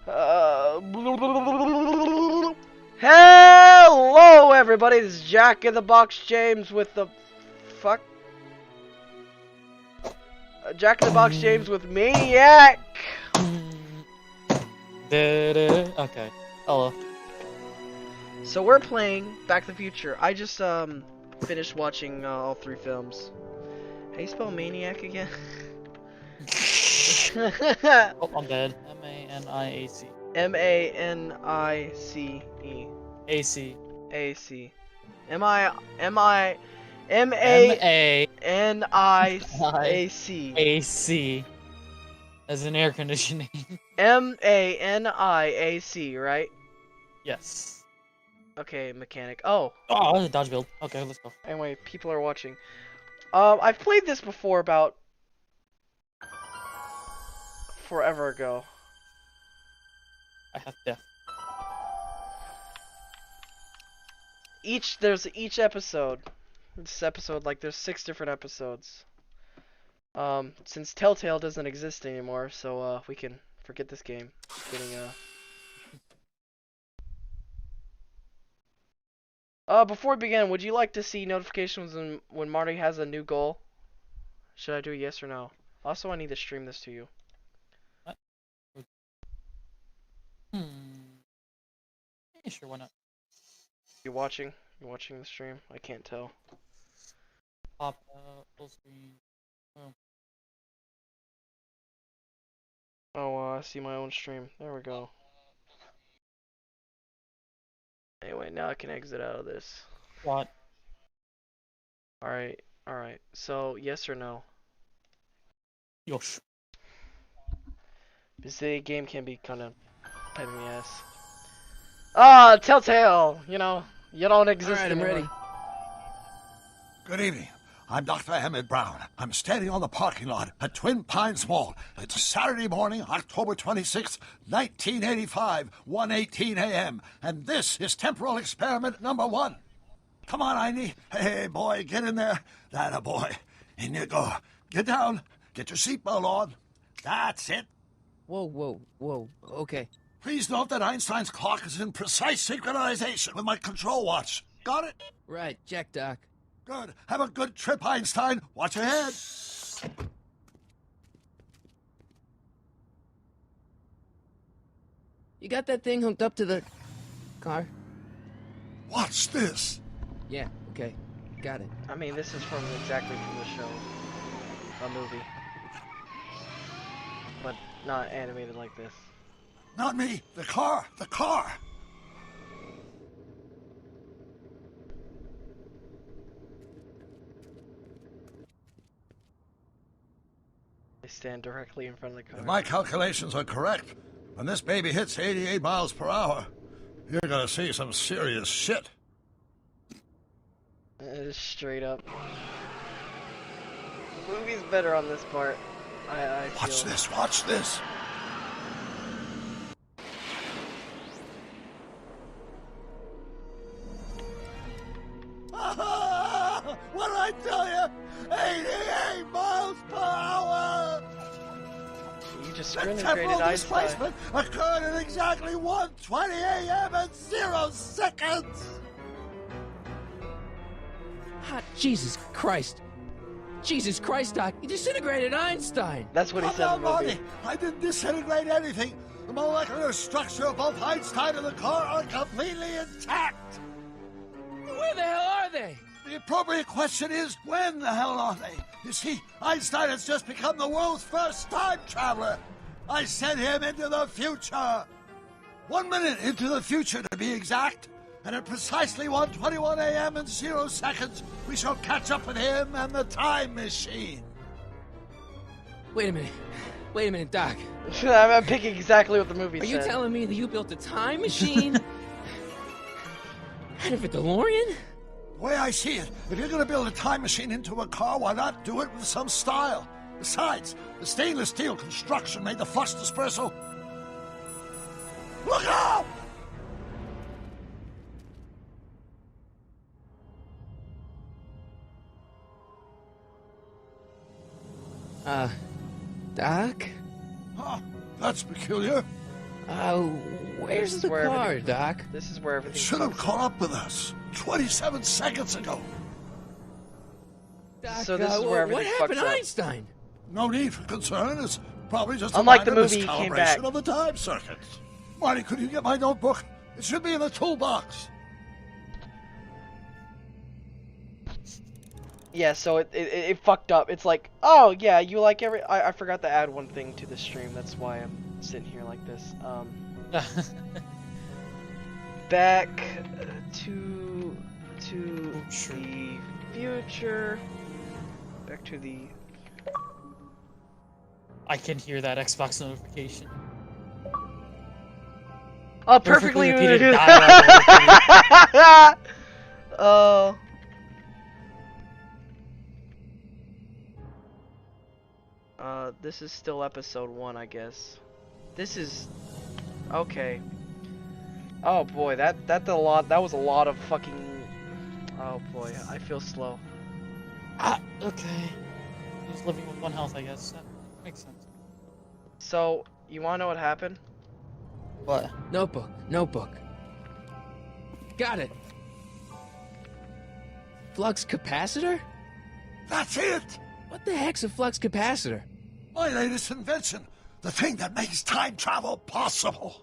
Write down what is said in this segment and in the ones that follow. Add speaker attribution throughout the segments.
Speaker 1: Hello, everybody. This is Jack in the Box James with the fuck. Jack in the Box James with Maniac.
Speaker 2: Okay. Hello.
Speaker 1: So we're playing Back to the Future. I just finished watching all three films. How you spell Maniac again?
Speaker 2: Oh, I'm dead. M-A-N-I-A-C.
Speaker 1: M-A-N-I-C-E.
Speaker 2: A-C.
Speaker 1: A-C. M-I-M-I...
Speaker 2: M-A-N-I-A-C.
Speaker 1: M-A-N-I-A-C.
Speaker 2: As in air conditioning.
Speaker 1: M-A-N-I-A-C, right?
Speaker 2: Yes.
Speaker 1: Okay, mechanic. Oh.
Speaker 2: Oh, dodge build. Okay, let's go.
Speaker 1: Anyway, people are watching. I've played this before about... forever ago.
Speaker 2: I have death.
Speaker 1: There's each episode. This episode, like, there's 6 different episodes. Since Telltale doesn't exist anymore, so, we can forget this game. Before we begin, would you like to see notifications when Marty has a new goal? Should I do a yes or no? Also, I need to stream this to you.
Speaker 2: What? Yeah, sure, why not?
Speaker 1: You watching? You watching the stream? I can't tell.
Speaker 2: Pop full screen.
Speaker 1: Oh, I see my own stream. There we go. Anyway, now I can exit out of this.
Speaker 2: What?
Speaker 1: Alright, alright. So, yes or no?
Speaker 2: Yosh.
Speaker 1: The game can be kind of pain in the ass. Ah, Telltale! You know, you don't exist anymore.
Speaker 3: I'm ready.
Speaker 4: Good evening. I'm Dr. Emmett Brown. I'm standing on the parking lot at Twin Pines Mall. It's Saturday morning, October 26, 1985, 1:18 a.m. And this is temporal experiment number 1. Come on, Einie. Hey, boy, get in there. That a boy. In you go. Get down. Get your seatbelt on. That's it.
Speaker 3: Whoa. Okay.
Speaker 4: Please note that Einstein's clock is in precise synchronization with my control watch. Got it?
Speaker 3: Right, check, Doc.
Speaker 4: Good. Have a good trip, Einstein. Watch your head.
Speaker 3: You got that thing hooked up to the car?
Speaker 4: Watch this.
Speaker 3: Yeah, okay. Got it.
Speaker 1: I mean, this is exactly from the show. A movie. But not animated like this.
Speaker 4: Not me. The car. The car.
Speaker 1: They stand directly in front of the car.
Speaker 4: If my calculations are correct, when this baby hits 88 miles per hour, you're gonna see some serious shit.
Speaker 1: Straight up. The movie's better on this part. I feel.
Speaker 4: Watch this. Watch this. What did I tell you? 88 miles per hour!
Speaker 1: You just
Speaker 4: The
Speaker 1: screen
Speaker 4: temporal
Speaker 1: created Einstein.
Speaker 4: displacement occurred at exactly 1:20 a.m. and 0 seconds!
Speaker 3: Hot Jesus Christ. Jesus Christ, Doc. You disintegrated Einstein.
Speaker 1: That's what he
Speaker 4: Calm
Speaker 1: said in
Speaker 4: down,
Speaker 1: the movie.
Speaker 4: Marty. I didn't disintegrate anything. The molecular structure of both Einstein and the car are completely intact.
Speaker 3: Where the hell are they?
Speaker 4: The appropriate question is, when the hell are they? You see, Einstein has just become the world's first time traveler. I sent him into the future. 1 minute into the future, to be exact. And at precisely 1:21 a.m. and 0 seconds, we shall catch up with him and the time machine.
Speaker 3: Wait a minute, Doc.
Speaker 1: I'm picking exactly what the movie
Speaker 3: Are
Speaker 1: said.
Speaker 3: you telling me that you built a time machine? Out of a DeLorean?
Speaker 4: The way I see it, if you're going to build a time machine into a car, why not do it with some style? Besides, the stainless steel construction made the flux dispersal. Look out!
Speaker 3: Doc?
Speaker 4: Huh, that's peculiar.
Speaker 3: Where's
Speaker 1: This is
Speaker 3: the
Speaker 1: where
Speaker 3: car,
Speaker 1: everything-
Speaker 3: Doc?
Speaker 1: This is where everything
Speaker 4: Should have
Speaker 1: starts.
Speaker 4: caught up with us 27 seconds ago.
Speaker 3: Doc,
Speaker 1: So this is where
Speaker 3: what
Speaker 1: everything
Speaker 3: happened
Speaker 1: fucks
Speaker 3: to
Speaker 1: up.
Speaker 3: Einstein?
Speaker 4: No need for concern. It's probably just a
Speaker 1: Unlike the
Speaker 4: minor
Speaker 1: movie, he came back.
Speaker 4: miscalibration of the time circuits. Marty, could you get my notebook? It should be in the toolbox.
Speaker 1: Yeah, so it fucked up. It's like, oh yeah, you like I forgot to add one thing to the stream. That's why I'm sitting here like this. Back to the future. Back to the.
Speaker 2: I can hear that Xbox notification.
Speaker 1: Oh, perfectly
Speaker 2: repeated
Speaker 1: muted.
Speaker 2: dialogue.
Speaker 1: Oh. This is still episode 1, I guess. This is okay. Oh boy, that was a lot of fucking. Oh boy, I feel slow.
Speaker 2: Okay. He's living with 1 health, I guess. That makes sense.
Speaker 1: So, you wanna know what happened?
Speaker 2: What?
Speaker 3: Notebook. Got it. Flux capacitor?
Speaker 4: That's it.
Speaker 3: What the heck's a flux capacitor?
Speaker 4: My latest invention. The thing that makes time travel possible.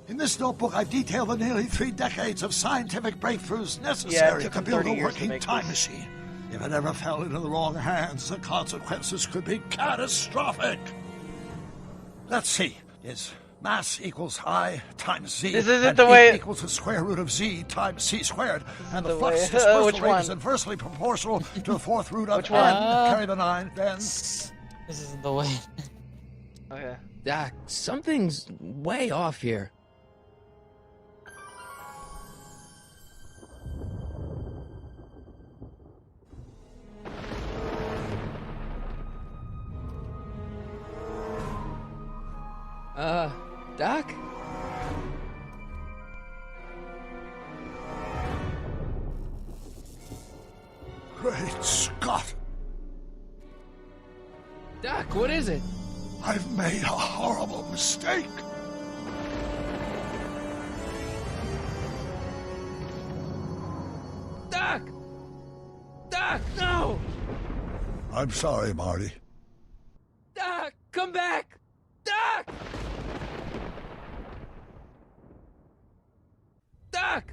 Speaker 4: In this notebook, I've detailed the nearly 3 decades of scientific breakthroughs necessary
Speaker 1: took
Speaker 4: to
Speaker 1: him
Speaker 4: build
Speaker 1: 30
Speaker 4: a
Speaker 1: years to
Speaker 4: working
Speaker 1: make
Speaker 4: time
Speaker 1: this.
Speaker 4: machine. If it ever fell into the wrong hands, the consequences could be catastrophic. Let's see. Is mass equals I times Z.
Speaker 1: This isn't
Speaker 4: and
Speaker 1: the
Speaker 4: heat
Speaker 1: way-
Speaker 4: equals the square root of Z times C squared. And the
Speaker 1: the
Speaker 4: flux
Speaker 1: way-
Speaker 4: dispersal
Speaker 1: which
Speaker 4: rate
Speaker 1: one?
Speaker 4: is inversely proportional to the 4th root of
Speaker 1: Which
Speaker 4: N.
Speaker 1: one?
Speaker 4: Carry the 9, then...
Speaker 2: This isn't the way.
Speaker 1: Okay.
Speaker 3: Doc, something's way off here. Doc?
Speaker 4: Great Scott!
Speaker 3: Doc, what is it?
Speaker 4: I've made a horrible mistake.
Speaker 3: Doc! Doc, no!
Speaker 4: I'm sorry, Marty.
Speaker 3: Doc, come back! Doc! Doc!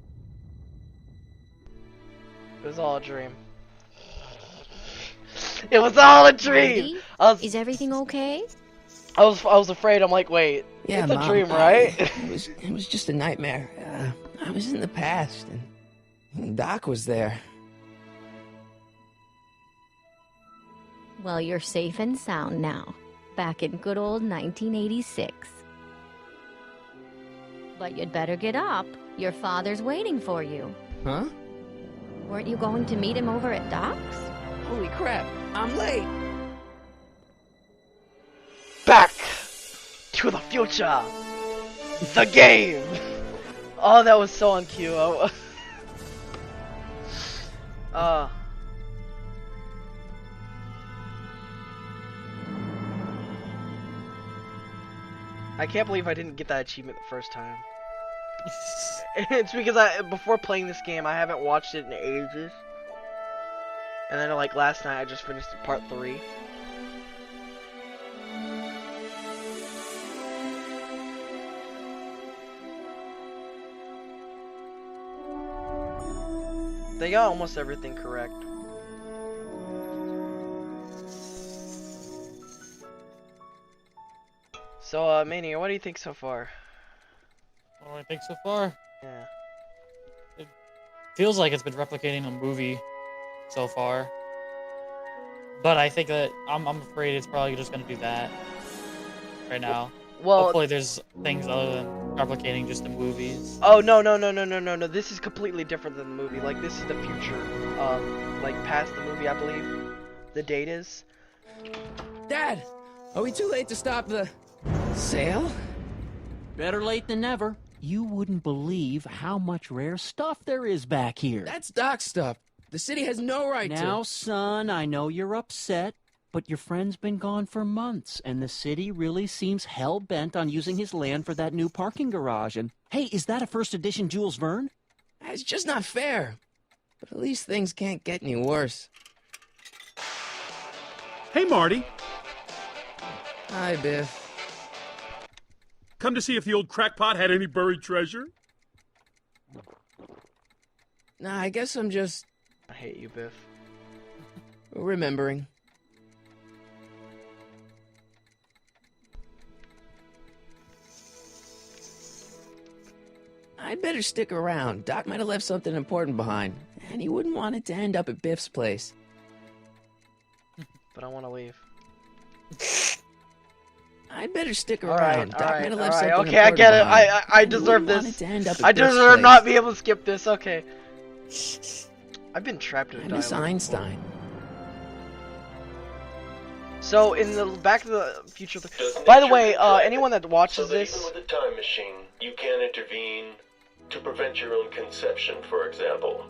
Speaker 1: It was all a dream. It was all a dream.
Speaker 5: Marty? Is everything okay?
Speaker 1: I was afraid. I'm like, wait,
Speaker 3: Yeah,
Speaker 1: it's a
Speaker 3: Mom,
Speaker 1: dream, right?
Speaker 3: It was just a nightmare. I was in the past, and Doc was there.
Speaker 5: Well, you're safe and sound now. Back in good old 1986. But you'd better get up. Your father's waiting for you.
Speaker 3: Huh?
Speaker 5: Weren't you going to meet him over at Doc's?
Speaker 3: Holy crap, I'm late!
Speaker 1: Back to the future. The game. Oh, that was so on cue. I can't believe I didn't get that achievement the first time. It's because before playing this game, I haven't watched it in ages. And then like last night, I just finished part 3. They got almost everything correct. So, Mania, what do you think so far?
Speaker 2: What do I think so far?
Speaker 1: Yeah.
Speaker 2: Feels like it's been replicating a movie so far. But I think that I'm afraid it's probably just gonna do that right now.
Speaker 1: Well,
Speaker 2: Hopefully there's things other than replicating just the movies.
Speaker 1: oh no. This is completely different than the movie. Like this is the future. Like past the movie, I believe. The date is.
Speaker 3: Dad, are we too late to stop the sale?
Speaker 6: Better late than never. You wouldn't believe how much rare stuff there is back here.
Speaker 3: That's Doc's stuff. The city has no right
Speaker 6: Now,
Speaker 3: to.
Speaker 6: son, I know you're upset, But your friend's been gone for months, and the city really seems hell-bent on using his land for that new parking garage. And, hey, is that a first edition Jules Verne?
Speaker 3: It's just not fair. But at least things can't get any worse.
Speaker 7: Hey, Marty.
Speaker 3: Hi, Biff.
Speaker 7: Come to see if the old crackpot had any buried treasure?
Speaker 3: Nah, I guess I'm just
Speaker 1: I hate you, Biff.
Speaker 3: remembering. I'd better stick around. Doc might have left something important behind, and he wouldn't want it to end up at Biff's place.
Speaker 1: But I want to leave.
Speaker 3: I'd better stick
Speaker 1: All
Speaker 3: around.
Speaker 1: right,
Speaker 3: Doc might have left something
Speaker 1: okay, I
Speaker 3: important
Speaker 1: get it.
Speaker 3: behind.
Speaker 1: I
Speaker 3: He
Speaker 1: deserve
Speaker 3: wouldn't want
Speaker 1: this.
Speaker 3: it to end up at
Speaker 1: I
Speaker 3: Biff's
Speaker 1: deserve
Speaker 3: place.
Speaker 1: not be able to skip this. Okay. I've been trapped in a
Speaker 3: I miss
Speaker 1: dialogue.
Speaker 3: Einstein.
Speaker 1: So in the Back to the Future.
Speaker 8: Does
Speaker 1: By the
Speaker 8: nature
Speaker 1: way,
Speaker 8: contrive it
Speaker 1: anyone that
Speaker 8: so
Speaker 1: watches
Speaker 8: that
Speaker 1: this,
Speaker 8: even with a time machine, you can intervene to prevent your own conception, for example.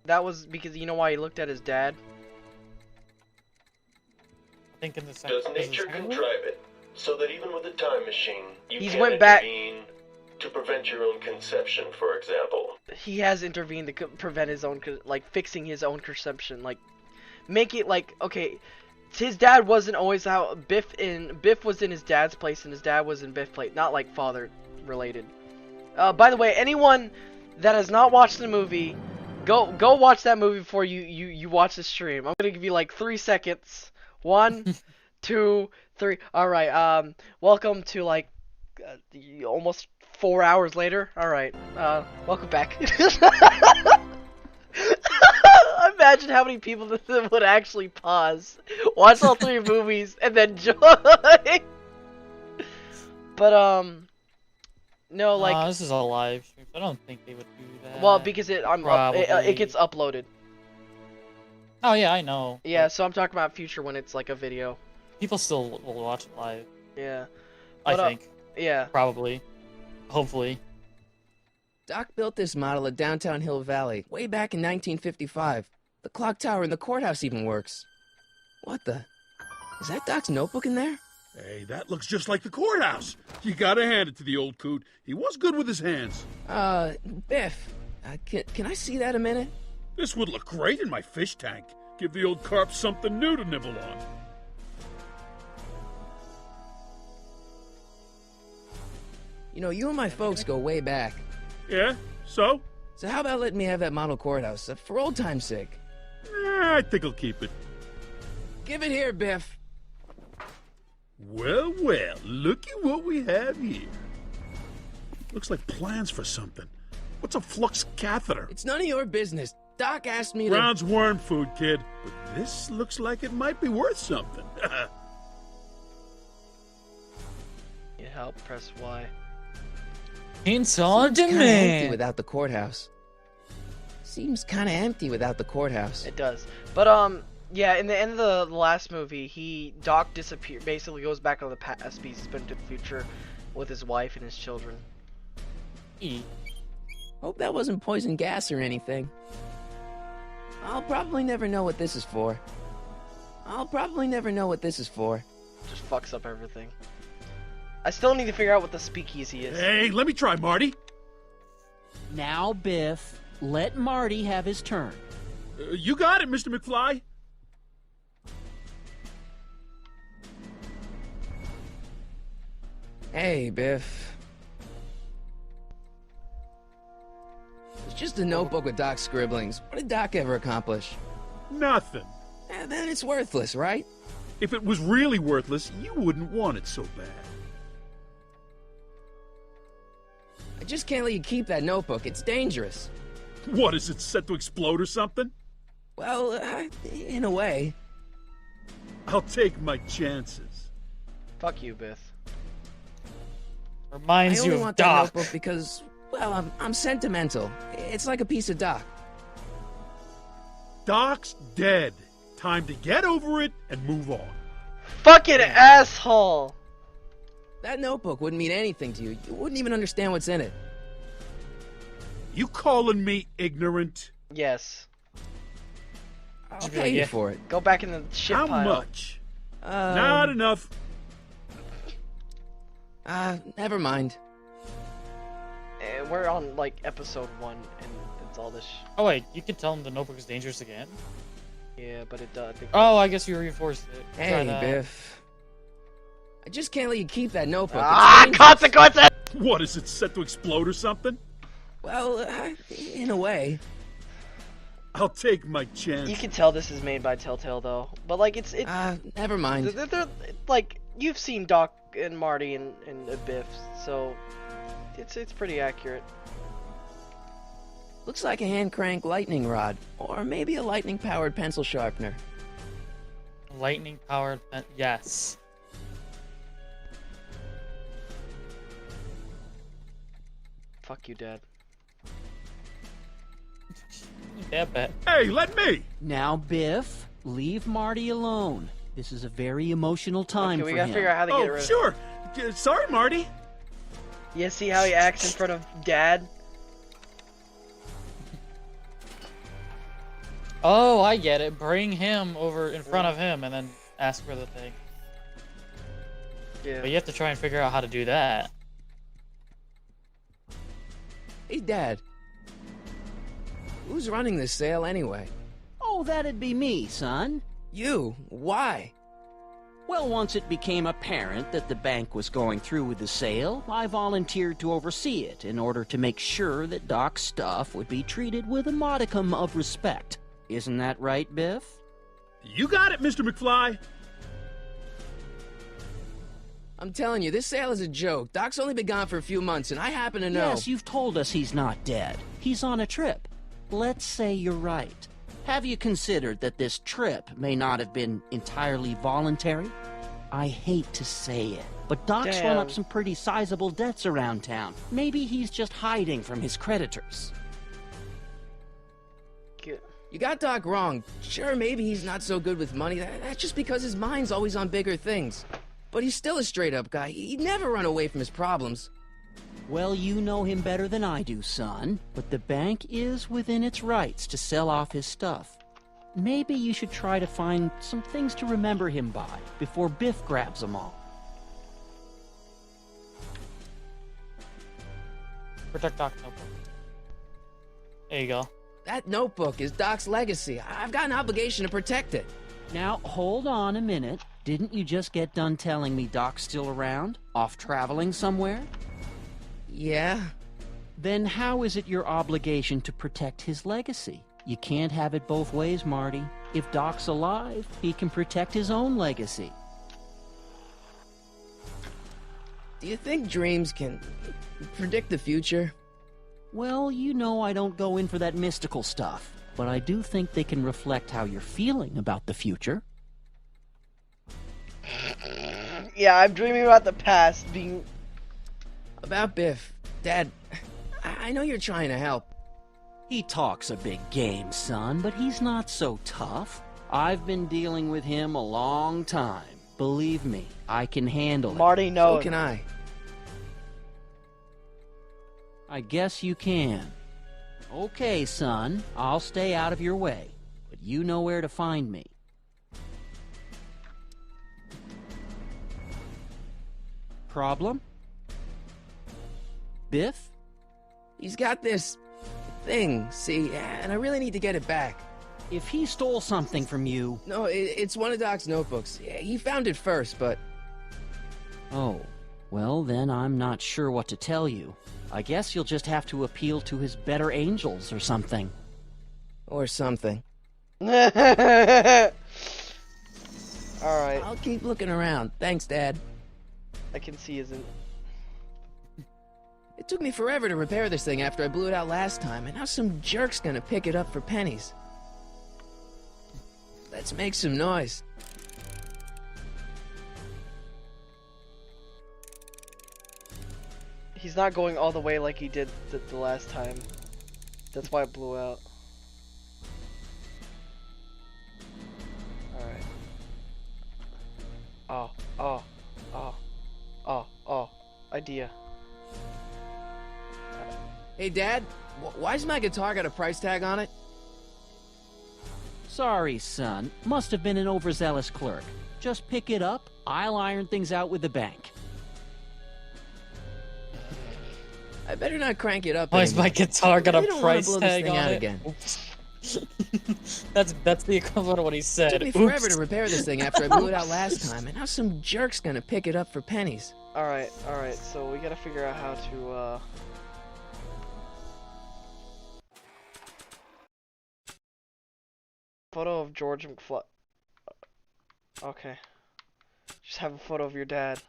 Speaker 1: that was because you know why he looked at his dad.
Speaker 2: I think in the second.
Speaker 8: Does nature contrive it so that even with a time machine, you
Speaker 1: He's
Speaker 8: can
Speaker 1: went back-
Speaker 8: intervene to prevent your own conception, for example?
Speaker 1: He has intervened to prevent his own, like fixing his own conception, like make it like okay. His dad wasn't always out. Biff was in his dad's place, and his dad was in Biff's place, not like father related. By the way, anyone that has not watched the movie, go watch that movie before you watch the stream. I'm gonna give you like 3 seconds. 1, 2, 3. All right. Welcome to like almost 4 hours later. All right. Welcome back. Imagine how many people that would actually pause, watch all 3 movies, and then join. But no, like
Speaker 2: this is a live stream. So I don't think they would do that.
Speaker 1: well, because it
Speaker 2: Probably.
Speaker 1: gets uploaded.
Speaker 2: Oh yeah, I know.
Speaker 1: Yeah, so I'm talking about future when it's like a video.
Speaker 2: People still will watch it live.
Speaker 1: Yeah.
Speaker 2: I
Speaker 1: But,
Speaker 2: think.
Speaker 1: Yeah.
Speaker 2: Probably. Hopefully.
Speaker 3: Doc built this model at downtown Hill Valley way back in 1955. The clock tower in the courthouse even works. What the? Is that Doc's notebook in there?
Speaker 7: Hey, that looks just like the courthouse. You gotta hand it to the old coot. He was good with his hands.
Speaker 3: Biff, can I see that a minute?
Speaker 7: This would look great in my fish tank. Give the old carp something new to nibble on.
Speaker 3: You know, you and my folks go way back.
Speaker 7: Yeah? So?
Speaker 3: So how about letting me have that model courthouse, for old time's sake?
Speaker 7: I think I'll keep it.
Speaker 3: Give it here, Biff.
Speaker 7: Well, well, looky what we have here. Looks like plans for something. What's a flux catheter?
Speaker 3: It's none of your business. Doc asked me to...
Speaker 7: Brown's worm food, kid. But this looks like it might be worth something.
Speaker 1: Need help? Press Y.
Speaker 2: Hints on
Speaker 3: Seems kinda empty
Speaker 2: demand.
Speaker 3: without the courthouse. Seems kind of empty without the courthouse.
Speaker 1: It does. But yeah, in the end of the last movie, Doc disappeared. Basically, goes back on the past, he's been to the future with his wife and his children.
Speaker 3: Hope that wasn't poison gas or anything. I'll probably never know what this is for.
Speaker 1: Just fucks up everything. I still need to figure out what the speakeasy is.
Speaker 7: Hey, let me try, Marty.
Speaker 6: Now, Biff, let Marty have his turn.
Speaker 7: You got it, Mr. McFly.
Speaker 3: Hey, Biff. It's just a notebook with Doc's scribblings. What did Doc ever accomplish?
Speaker 7: Nothing.
Speaker 3: Then it's worthless, right?
Speaker 7: If it was really worthless, you wouldn't want it so bad.
Speaker 3: I just can't let you keep that notebook. It's dangerous.
Speaker 7: What, is it set to explode or something?
Speaker 3: Well, in a way.
Speaker 7: I'll take my chances.
Speaker 1: Fuck you, Biff.
Speaker 3: I
Speaker 2: Reminds you
Speaker 3: only
Speaker 2: of
Speaker 3: want that
Speaker 2: Doc.
Speaker 3: notebook because, well, I'm sentimental. It's like a piece of Doc.
Speaker 7: Doc's dead. Time to get over it and move on.
Speaker 1: Fucking asshole!
Speaker 3: That notebook wouldn't mean anything to you. You wouldn't even understand what's in it.
Speaker 7: You calling me ignorant?
Speaker 1: Yes.
Speaker 3: I'll
Speaker 2: be like,
Speaker 3: pay you
Speaker 2: yeah.
Speaker 3: for it.
Speaker 1: Go back in the shit
Speaker 7: How
Speaker 1: pile.
Speaker 7: much? Not enough.
Speaker 3: Never mind.
Speaker 1: We're on like episode 1, and it's all this.
Speaker 2: Oh wait, you can tell him the notebook is dangerous again.
Speaker 1: Yeah, but it does.
Speaker 2: Oh, I guess you reinforced it. Try
Speaker 3: Hey,
Speaker 2: that.
Speaker 3: Biff. I just can't let you keep that notebook. It's
Speaker 1: Ah,
Speaker 3: dangerous.
Speaker 1: consequences!
Speaker 7: What, is it set to explode or something?
Speaker 3: Well, in a way.
Speaker 7: I'll take my chance.
Speaker 1: You can tell this is made by Telltale, though. But like, it's
Speaker 3: Never mind.
Speaker 1: they're, like, you've seen Doc and Marty and Biff, so it's pretty accurate.
Speaker 3: Looks like a hand crank lightning rod, or maybe a lightning powered pencil sharpener.
Speaker 2: Lightning powered. Yes.
Speaker 1: Fuck you, Dad.
Speaker 2: Yeah, bet.
Speaker 7: Hey, let me!
Speaker 6: Now, Biff, leave Marty alone. This is a very emotional time
Speaker 1: Okay, we
Speaker 6: for
Speaker 1: gotta
Speaker 6: him.
Speaker 1: figure out how to get
Speaker 7: Oh,
Speaker 1: rid of.
Speaker 7: sure. Sorry, Marty.
Speaker 1: Yeah, see how he acts in front of Dad?
Speaker 2: Oh, I get it. Bring him over in front of him and then ask for the thing.
Speaker 1: Yeah.
Speaker 2: But you have to try and figure out how to do that.
Speaker 3: Hey, Dad. Who's running this sale anyway?
Speaker 6: Oh, that'd be me, son.
Speaker 3: You? Why?
Speaker 6: Well, once it became apparent that the bank was going through with the sale, I volunteered to oversee it in order to make sure that Doc's stuff would be treated with a modicum of respect. Isn't that right, Biff?
Speaker 7: You got it, Mr. McFly.
Speaker 3: I'm telling you, this sale is a joke. Doc's only been gone for a few months, and I happen to know.
Speaker 6: Yes, you've told us he's not dead. He's on a trip. Let's say you're right. Have you considered that this trip may not have been entirely voluntary? I hate to say it, but Doc's run up
Speaker 1: Damn.
Speaker 6: some pretty sizable debts around town. Maybe he's just hiding from his creditors.
Speaker 3: You got Doc wrong. Sure, maybe he's not so good with money. That's just because his mind's always on bigger things. But he's still a straight-up guy. He'd never run away from his problems.
Speaker 6: Well, you know him better than I do, son, but the bank is within its rights to sell off his stuff. Maybe you should try to find some things to remember him by before Biff grabs them all.
Speaker 2: Protect Doc notebook. There you go.
Speaker 3: That notebook is Doc's legacy. I've got an obligation to protect it.
Speaker 6: Now, hold on a minute. Didn't you just get done telling me Doc's still around? Off traveling somewhere?
Speaker 3: Yeah?
Speaker 6: Then how is it your obligation to protect his legacy? You can't have it both ways, Marty. If Doc's alive, he can protect his own legacy.
Speaker 3: Do you think dreams can predict the future?
Speaker 6: Well, you know I don't go in for that mystical stuff, but I do think they can reflect how you're feeling about the future.
Speaker 1: Yeah, I'm dreaming about the past being.
Speaker 3: About Biff. Dad, I know you're trying to help.
Speaker 6: He talks a big game, son, but he's not so tough. I've been dealing with him a long time. Believe me, I can handle it.
Speaker 1: Marty
Speaker 3: So
Speaker 1: knows.
Speaker 3: can I.
Speaker 6: I guess you can. Okay, son, I'll stay out of your way, but you know where to find me. Problem? Biff?
Speaker 3: He's got this thing, see, and I really need to get it back.
Speaker 6: If he stole something from you...
Speaker 3: No, it's one of Doc's notebooks. Yeah, he found it first, but...
Speaker 6: Oh, well then I'm not sure what to tell you. I guess you'll just have to appeal to his better angels or something.
Speaker 3: Or something.
Speaker 1: Alright.
Speaker 3: I'll keep looking around. Thanks, Dad.
Speaker 1: I can see isn't.
Speaker 3: It took me forever to repair this thing after I blew it out last time, and now some jerk's gonna pick it up for pennies. Let's make some noise.
Speaker 1: He's not going all the way like he did the last time. That's why it blew out. Alright. Oh. Idea.
Speaker 3: Hey, Dad, Why's my guitar got a price tag on it?
Speaker 6: Sorry, son. Must have been an overzealous clerk. Just pick it up. I'll iron things out with the bank.
Speaker 3: I better not crank it up.
Speaker 2: Why is my guitar got
Speaker 3: I
Speaker 2: a
Speaker 3: don't wanna
Speaker 2: price
Speaker 3: blow this
Speaker 2: tag
Speaker 3: thing
Speaker 2: on
Speaker 3: out
Speaker 2: it?
Speaker 3: again.
Speaker 2: Oops. That's the equivalent of what he said.
Speaker 3: It took me forever
Speaker 2: Oops.
Speaker 3: to repair this thing after I blew it out last time, and now some jerk's gonna pick it up for pennies.
Speaker 1: Alright, so we gotta figure out how to, Photo of George McFly. Okay. Just have a photo of your dad.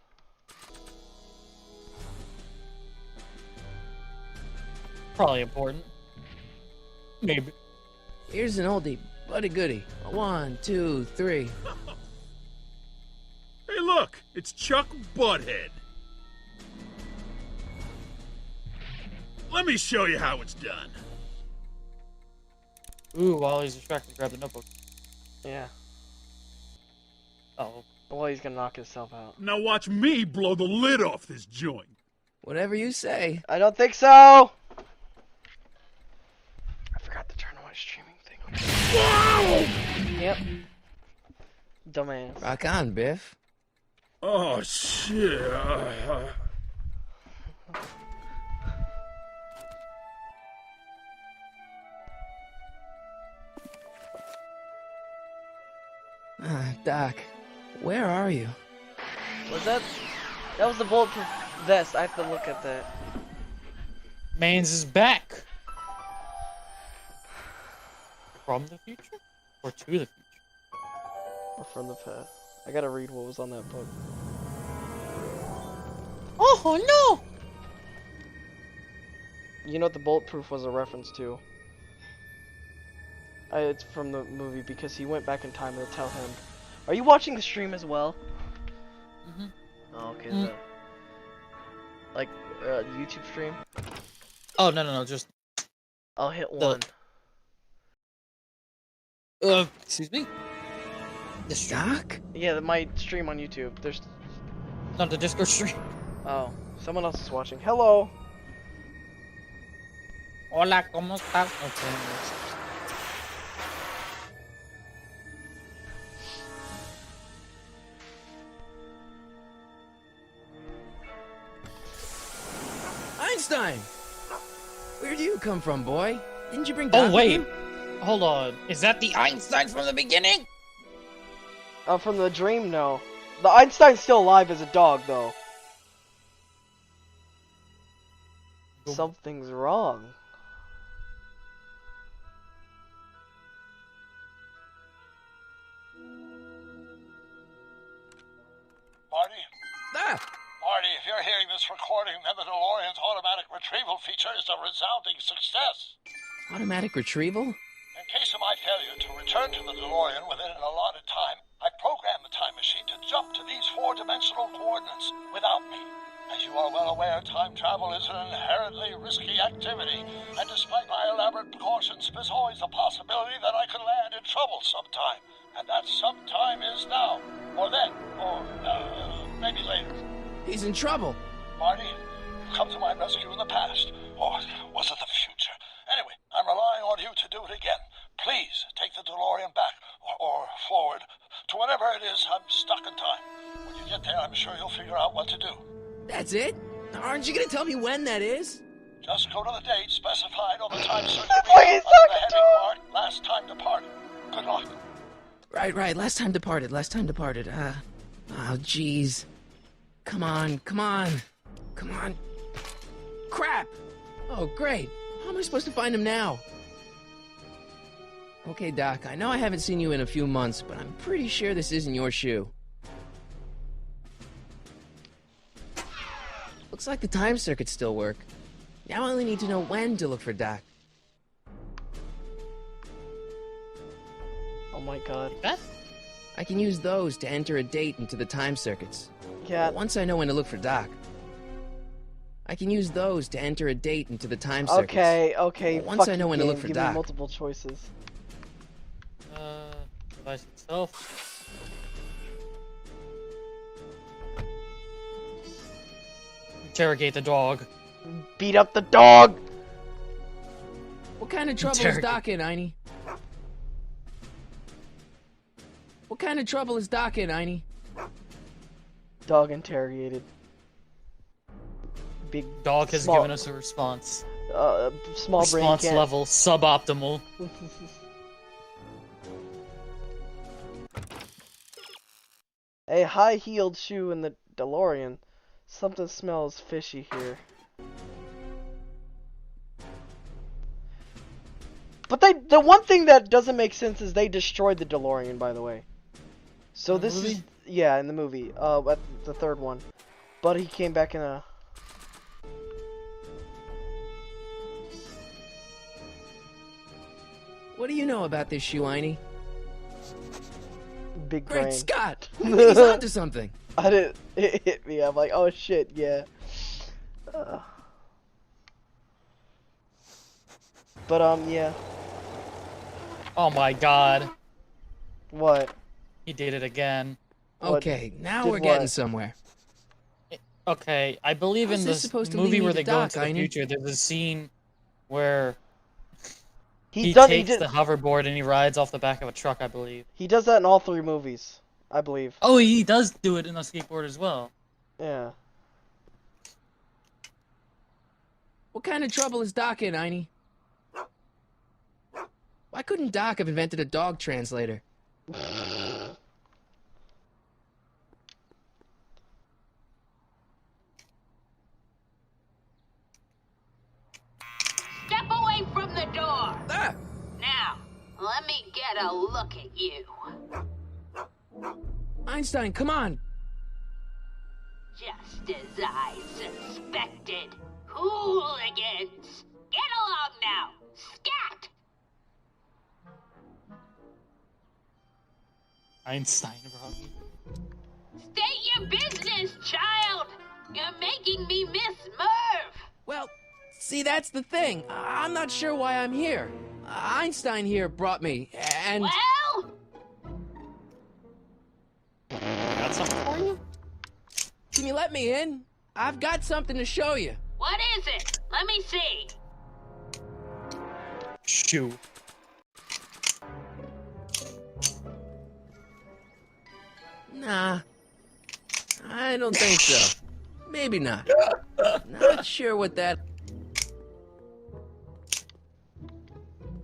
Speaker 2: Probably important. Maybe.
Speaker 3: Here's an oldie, but a goodie. 1, 2, 3.
Speaker 7: Hey, look! It's Chuck Butthead. Let me show you how it's done.
Speaker 2: Ooh, while he's distracted, grab the notebook.
Speaker 1: Yeah.
Speaker 2: Oh.
Speaker 1: Well, he's gonna knock himself out.
Speaker 7: Now watch me blow the lid off this joint.
Speaker 3: Whatever you say.
Speaker 1: I don't think so! I forgot to turn on my streaming thing.
Speaker 7: Whoa!
Speaker 1: Yep. Dumbass.
Speaker 3: Rock on, Biff.
Speaker 7: Oh, shit.
Speaker 3: Doc, where are you?
Speaker 1: Was that was the bulletproof vest. I have to look at that.
Speaker 2: Mans is back. From the future? Or to the future?
Speaker 1: Or from the past. I gotta read what was on that book.
Speaker 2: Oh no!
Speaker 1: You know what the bulletproof was a reference to? It's from the movie because he went back in time to tell him. Are you watching the stream as well?
Speaker 2: Mm-hmm.
Speaker 1: Oh, okay.
Speaker 2: Mm.
Speaker 1: Like YouTube stream?
Speaker 2: Oh no, just
Speaker 1: I'll hit one.
Speaker 2: excuse me? The stream?
Speaker 3: Doc?
Speaker 1: Yeah, my stream on YouTube. There's.
Speaker 2: Not the Discord stream.
Speaker 1: Oh, someone else is watching. Hello.
Speaker 2: Hola, ¿cómo estás? Okay.
Speaker 3: Einstein! Where do you come from, boy? Didn't you bring Doc
Speaker 2: Oh
Speaker 3: with
Speaker 2: wait,
Speaker 3: you?
Speaker 2: hold on. Is that the Einstein from the beginning?
Speaker 1: From the dream, no. The Einstein's still alive as a dog, though. Something's wrong.
Speaker 4: Marty?
Speaker 3: Ah!
Speaker 4: Marty, if you're hearing this recording, then the DeLorean's automatic retrieval feature is a resounding success.
Speaker 3: Automatic retrieval?
Speaker 4: In case of my failure to return to the DeLorean within an allotted time, I programmed the time machine to jump to these four-dimensional coordinates without me. As you are well aware, time travel is an inherently risky activity, and despite my elaborate precautions, there's always a possibility that I could land in trouble sometime. And that sometime is now, or then, or maybe later.
Speaker 3: He's in trouble.
Speaker 4: Marty, you've come to my rescue in the past, or was it the future? Anyway, I'm relying on you to do it again. Please take the DeLorean back, or forward, to whenever it is I'm stuck in time. When you get there, I'm sure you'll figure out what to do.
Speaker 3: That's it? Aren't you gonna tell me when that is?
Speaker 4: Just go to the date specified on the time circuit
Speaker 1: That's what he's
Speaker 4: under the
Speaker 1: talking
Speaker 4: heading marked Last Time Departed. Good luck.
Speaker 3: Right. Last time departed. Oh, jeez. Come on. Crap! Oh, great. How am I supposed to find him now? Okay, Doc, I know I haven't seen you in a few months, but I'm pretty sure this isn't your shoe. Looks like the time circuits still work. Now I only need to know when to look for Doc.
Speaker 1: Oh my god.
Speaker 2: That?
Speaker 3: I can use those to enter a date into the time circuits.
Speaker 1: Yeah.
Speaker 3: But once I know when to look for Doc, I can use those to enter a date into the time circuits.
Speaker 1: Okay.
Speaker 3: Once I
Speaker 1: fucking
Speaker 3: know when to look
Speaker 1: game,
Speaker 3: for
Speaker 1: give
Speaker 3: Doc.
Speaker 1: me multiple choices.
Speaker 2: Device itself. Interrogate the dog.
Speaker 1: Beat up the dog!
Speaker 3: kind of trouble is
Speaker 2: Derek.
Speaker 3: Doc in, Einie? What kind of trouble is Doc in, Einie?
Speaker 1: Dog interrogated. Big
Speaker 2: Dog has
Speaker 1: small,
Speaker 2: given us a response.
Speaker 1: Small brain
Speaker 2: Response
Speaker 1: can't.
Speaker 2: level suboptimal.
Speaker 1: A high-heeled shoe in the DeLorean. Something smells fishy here. But the one thing that doesn't make sense is they destroyed the DeLorean, by the way. So
Speaker 2: In the
Speaker 1: this is
Speaker 2: movie?
Speaker 1: yeah, in the movie, at the third one. But he came back in a
Speaker 3: What do you know about this shoe, Einie?
Speaker 1: big
Speaker 3: Great
Speaker 1: brain.
Speaker 3: Scott! I think he's onto something.
Speaker 1: I didn't. It hit me. I'm like, oh shit, yeah. But yeah.
Speaker 2: Oh my god.
Speaker 1: What?
Speaker 2: He did it again.
Speaker 1: What?
Speaker 3: Okay, now
Speaker 1: Did
Speaker 3: we're getting
Speaker 1: what?
Speaker 3: somewhere.
Speaker 2: Okay, I believe
Speaker 3: How's
Speaker 2: in
Speaker 3: this
Speaker 2: this
Speaker 3: supposed to
Speaker 2: movie
Speaker 3: lead me
Speaker 2: where
Speaker 3: to
Speaker 2: they go
Speaker 3: Doc,
Speaker 2: into the
Speaker 3: Einie?
Speaker 2: future, there's a scene where
Speaker 1: He
Speaker 2: he
Speaker 1: does.
Speaker 2: takes
Speaker 1: He
Speaker 2: the hoverboard and he rides off the back of a truck, I believe.
Speaker 1: He does that in all three movies, I believe.
Speaker 2: Oh, he does do it in a skateboard as well.
Speaker 1: Yeah.
Speaker 3: What kind of trouble is Doc in, Einie? Why couldn't Doc have invented a dog translator?
Speaker 9: Step away from the door.
Speaker 3: Ah!
Speaker 9: Now, let me get a look at you.
Speaker 3: Einstein, come on!
Speaker 9: Just as I suspected. Hooligans! Get along now! Scat!
Speaker 2: Einstein, bro.
Speaker 9: State your business, child! You're making me miss Merv!
Speaker 3: Well, see, that's the thing. I'm not sure why I'm here. Einstein here brought me, and...
Speaker 9: Well?
Speaker 2: Got something for you?
Speaker 3: Can you let me in? I've got something to show you.
Speaker 9: What is it? Let me see.
Speaker 2: Shoo.
Speaker 3: Nah. I don't think so. Maybe not. Not sure what that...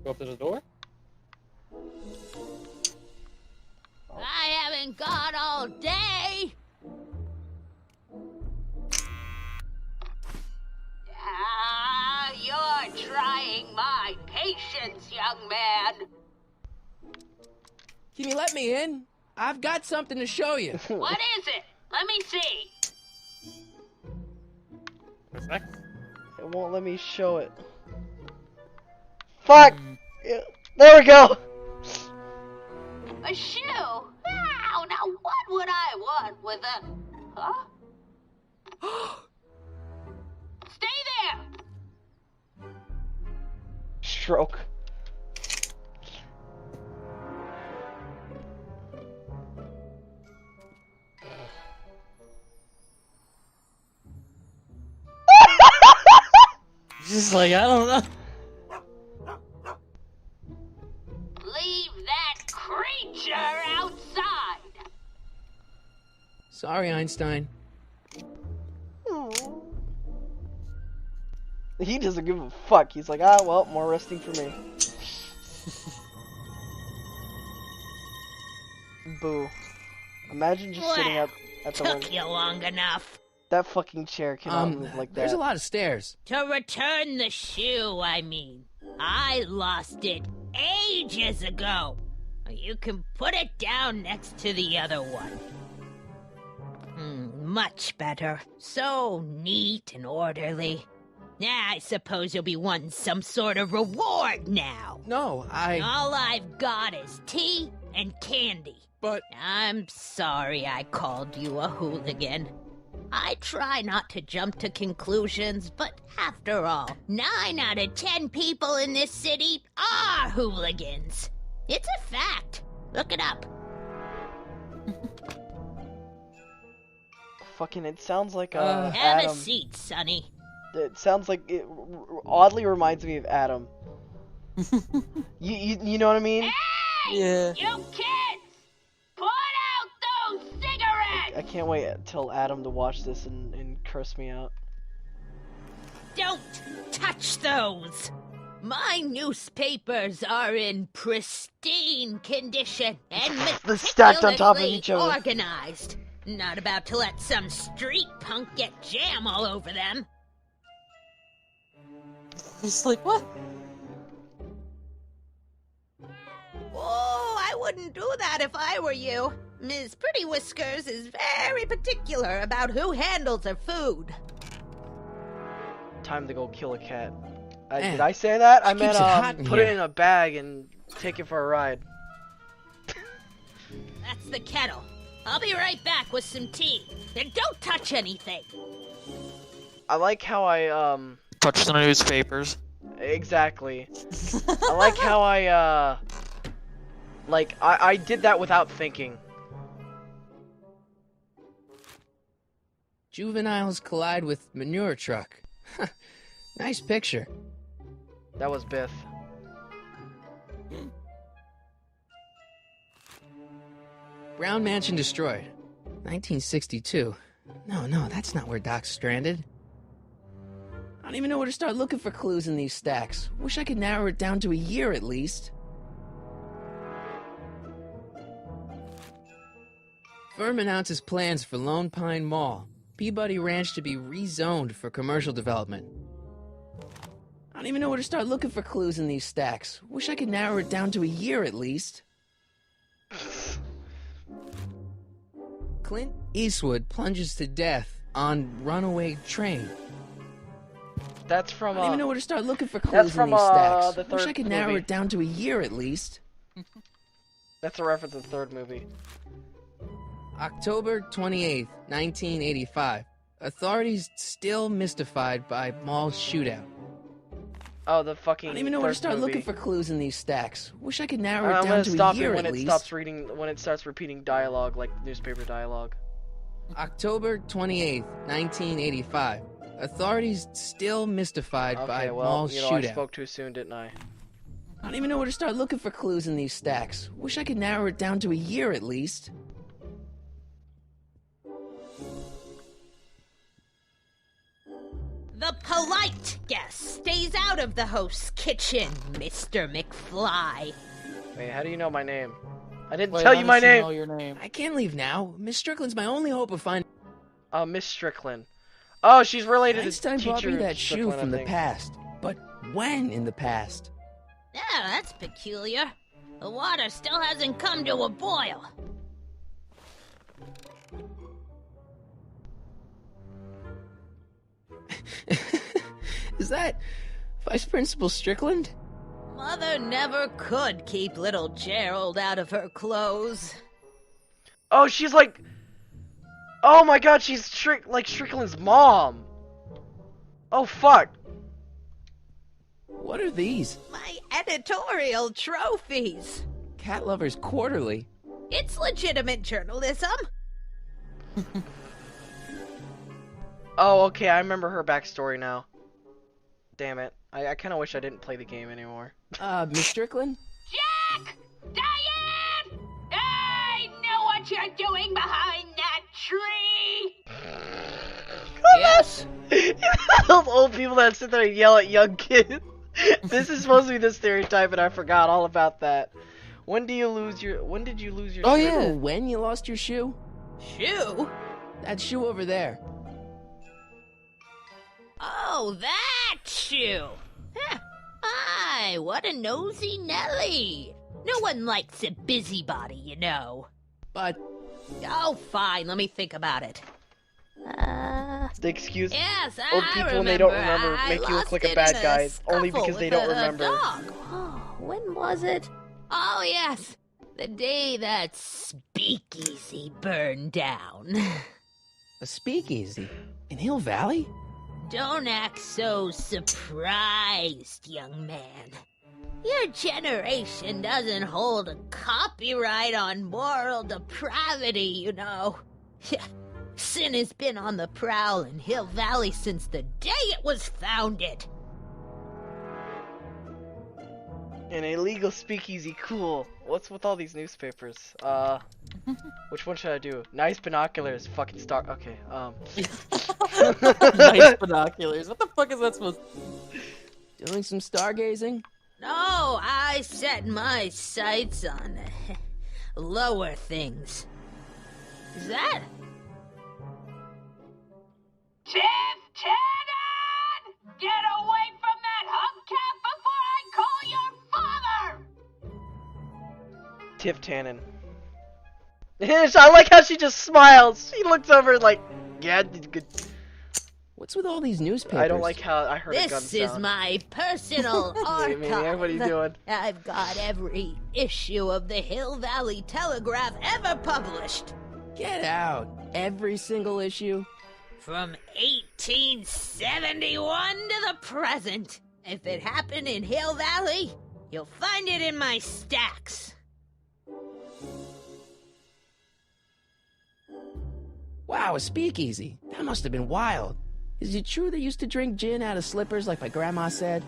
Speaker 2: Go up to the door?
Speaker 9: I haven't got all day. You're trying my patience, young man.
Speaker 3: Can you let me in? I've got something to show you.
Speaker 9: What is it? Let me see.
Speaker 2: Perfect.
Speaker 1: It won't let me show it. Fuck! Yeah, there we go!
Speaker 9: A shoe? Wow, now what would I want with a... Huh? Stay there!
Speaker 1: Stroke.
Speaker 2: Just like, I don't know.
Speaker 9: Leave that creature outside!
Speaker 3: Sorry, Einstein.
Speaker 1: He doesn't give a fuck. He's like, ah, well, more resting for me. Boo. Imagine just sitting
Speaker 9: Well,
Speaker 1: at the
Speaker 9: took
Speaker 1: window.
Speaker 9: you long enough.
Speaker 1: That fucking chair cannot move like that.
Speaker 3: There's a lot of stairs.
Speaker 9: To return the shoe, I mean. I lost it ages ago. You can put it down next to the other one. Much better. So neat and orderly. I suppose you'll be wanting some sort of reward now.
Speaker 3: No,
Speaker 9: All I've got is tea and candy.
Speaker 3: But...
Speaker 9: I'm sorry I called you a hooligan. I try not to jump to conclusions, but after all, 9 out of 10 people in this city are hooligans. It's a fact. Look it up.
Speaker 1: Fucking, it sounds like
Speaker 9: Have
Speaker 1: Adam.
Speaker 9: a seat, Sonny.
Speaker 1: It sounds like it oddly reminds me of Adam. You know what I mean?
Speaker 2: Yeah.
Speaker 9: You kids! Put out those cigarettes!
Speaker 1: I can't wait till Adam to watch this and curse me out.
Speaker 9: Don't touch those! My newspapers are in pristine condition and
Speaker 1: They're stacked on top of
Speaker 9: meticulously
Speaker 1: each other.
Speaker 9: organized. Not about to let some street punk get jam all over them.
Speaker 2: He's like, what?
Speaker 9: Oh, I wouldn't do that if I were you. Ms. Pretty Whiskers is very particular about who handles her food.
Speaker 1: Time to go kill a cat.
Speaker 3: Man,
Speaker 1: Did I say that? I
Speaker 3: she
Speaker 1: meant
Speaker 3: keeps it hot in
Speaker 1: put it
Speaker 3: here.
Speaker 1: in a bag and take it for a ride.
Speaker 9: That's the kettle. I'll be right back with some tea. And don't touch anything.
Speaker 1: I like how I
Speaker 2: Touch the newspapers.
Speaker 1: exactly. I like how I did that without thinking.
Speaker 3: Juveniles collide with manure truck. Nice picture.
Speaker 1: That was Biff.
Speaker 3: Brown Mansion destroyed. 1962. No, that's not where Doc's stranded. I don't even know where to start looking for clues in these stacks. Wish I could narrow it down to a year at least. Firm announces plans for Lone Pine Mall. Peabody Ranch to be rezoned for commercial development. I don't even know where to start looking for clues in these stacks. Wish I could narrow it down to a year at least. Clint Eastwood plunges to death on runaway train.
Speaker 1: That's from
Speaker 3: I don't even know where to start looking for
Speaker 1: that's
Speaker 3: clues in
Speaker 1: from,
Speaker 3: these stacks.
Speaker 1: the
Speaker 3: Wish I
Speaker 1: third
Speaker 3: could narrow
Speaker 1: movie.
Speaker 3: it down to a year at least.
Speaker 1: That's a reference to the third movie.
Speaker 3: October 28th, 1985. Authorities still mystified by mall shootout.
Speaker 1: Oh, the fucking.
Speaker 3: I don't even know where to
Speaker 1: third
Speaker 3: start
Speaker 1: movie.
Speaker 3: looking for clues in these stacks. Wish I could narrow it
Speaker 1: I'm
Speaker 3: down
Speaker 1: gonna
Speaker 3: to
Speaker 1: stop
Speaker 3: a
Speaker 1: it
Speaker 3: year
Speaker 1: when
Speaker 3: at
Speaker 1: it
Speaker 3: least.
Speaker 1: stops reading. When it starts repeating dialogue like newspaper dialogue.
Speaker 3: October 28th, 1985. Authorities still mystified by
Speaker 1: Okay, well,
Speaker 3: mall
Speaker 1: you know, I
Speaker 3: shootout.
Speaker 1: spoke too soon, didn't I?
Speaker 3: I don't even know where to start looking for clues in these stacks. Wish I could narrow it down to a year at least.
Speaker 9: The polite guest stays out of the host's kitchen, Mr. McFly.
Speaker 1: Wait, how do you know my name? I didn't
Speaker 2: Wait,
Speaker 1: tell
Speaker 2: how
Speaker 1: you
Speaker 2: does
Speaker 1: my
Speaker 2: she
Speaker 1: name.
Speaker 2: know your name?
Speaker 3: I can't leave now. Miss Strickland's my only hope of finding.
Speaker 1: Miss Strickland. Oh, she's related
Speaker 3: Einstein
Speaker 1: to
Speaker 3: brought
Speaker 1: teacher
Speaker 3: me that shoe
Speaker 1: Strickland,
Speaker 3: from
Speaker 1: I
Speaker 3: the
Speaker 1: think.
Speaker 3: past. But when in the past?
Speaker 9: Yeah, that's peculiar. The water still hasn't come to a boil.
Speaker 3: Is that Vice Principal Strickland?
Speaker 9: Mother never could keep little Gerald out of her clothes.
Speaker 1: Oh, she's like. Oh my God, she's like Strickland's mom. Oh fuck.
Speaker 3: What are these?
Speaker 9: My editorial trophies.
Speaker 3: Cat Lovers Quarterly.
Speaker 9: It's legitimate journalism.
Speaker 1: Oh, okay, I remember her backstory now. Damn it. I kind of wish I didn't play the game anymore.
Speaker 3: Miss Strickland?
Speaker 9: Jack! Diane! I know what you're doing behind that tree! Yes?
Speaker 1: Those old people that sit there and yell at young kids. This is supposed to be the stereotype, and I forgot all about that. When did you lose your
Speaker 3: Oh,
Speaker 1: shoe?
Speaker 3: yeah. When you lost your shoe?
Speaker 9: Shoe?
Speaker 3: That shoe over there.
Speaker 9: Oh, that shoe! Huh. Aye, what a nosy Nelly! No one likes a busybody, you know.
Speaker 3: But
Speaker 9: Oh, fine, let me think about it.
Speaker 1: The excuse
Speaker 9: Yes,
Speaker 1: old
Speaker 9: I
Speaker 1: people
Speaker 9: remember.
Speaker 1: when they don't remember
Speaker 9: I
Speaker 1: make you look
Speaker 9: lost
Speaker 1: like a
Speaker 9: it
Speaker 1: bad
Speaker 9: in a
Speaker 1: guy only
Speaker 9: scuffle
Speaker 1: because they
Speaker 9: with
Speaker 1: don't
Speaker 9: a
Speaker 1: remember.
Speaker 9: dog. Oh, when was it? Oh, yes. The day that speakeasy burned down.
Speaker 3: a speakeasy in Hill Valley?
Speaker 9: Don't act so surprised, young man. Your generation doesn't hold a copyright on moral depravity, you know. Sin has been on the prowl in Hill Valley since the day it was founded.
Speaker 1: An illegal speakeasy, cool. What's with all these newspapers? Which one should I do? Nice binoculars, fucking star. Okay,
Speaker 2: Nice binoculars. What the fuck is that supposed to...
Speaker 3: Doing some stargazing?
Speaker 9: No, I set my sights on lower things. Is that?
Speaker 10: Tiff Tannen! Get away from that hubcap before I call your father!
Speaker 1: Tiff Tannen. I like how she just smiles. She looks over like, yeah, good.
Speaker 3: What's with all these newspapers?
Speaker 1: I don't like how I heard a gun
Speaker 9: This is
Speaker 1: sound.
Speaker 9: my personal
Speaker 1: Hey, Maniac, what are you
Speaker 9: archive.
Speaker 1: doing?
Speaker 9: I've got every issue of the Hill Valley Telegraph ever published.
Speaker 3: Get out. Every single issue?
Speaker 9: From 1871 to the present. If it happened in Hill Valley, you'll find it in my stacks.
Speaker 3: Wow, a speakeasy. That must have been wild. Is it true they used to drink gin out of slippers like my grandma said?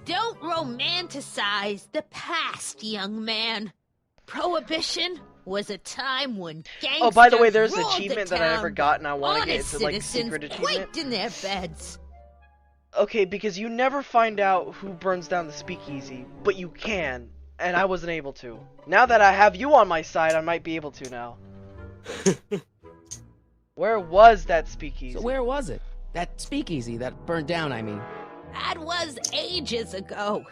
Speaker 9: Don't romanticize the past, young man. Prohibition was a time when gangsters
Speaker 1: Oh, by the way, there's an
Speaker 9: ruled the
Speaker 1: achievement that I never
Speaker 9: town.
Speaker 1: got and I want to get.
Speaker 9: Honest
Speaker 1: It's like a
Speaker 9: citizens
Speaker 1: secret achievement.
Speaker 9: quaked in their beds.
Speaker 1: Okay, because you never find out who burns down the speakeasy, but you can, and I wasn't able to. Now that I have you on my side, I might be able to now. Where was that speakeasy?
Speaker 3: So where was it? That speakeasy that burned down, I mean.
Speaker 9: That was ages ago.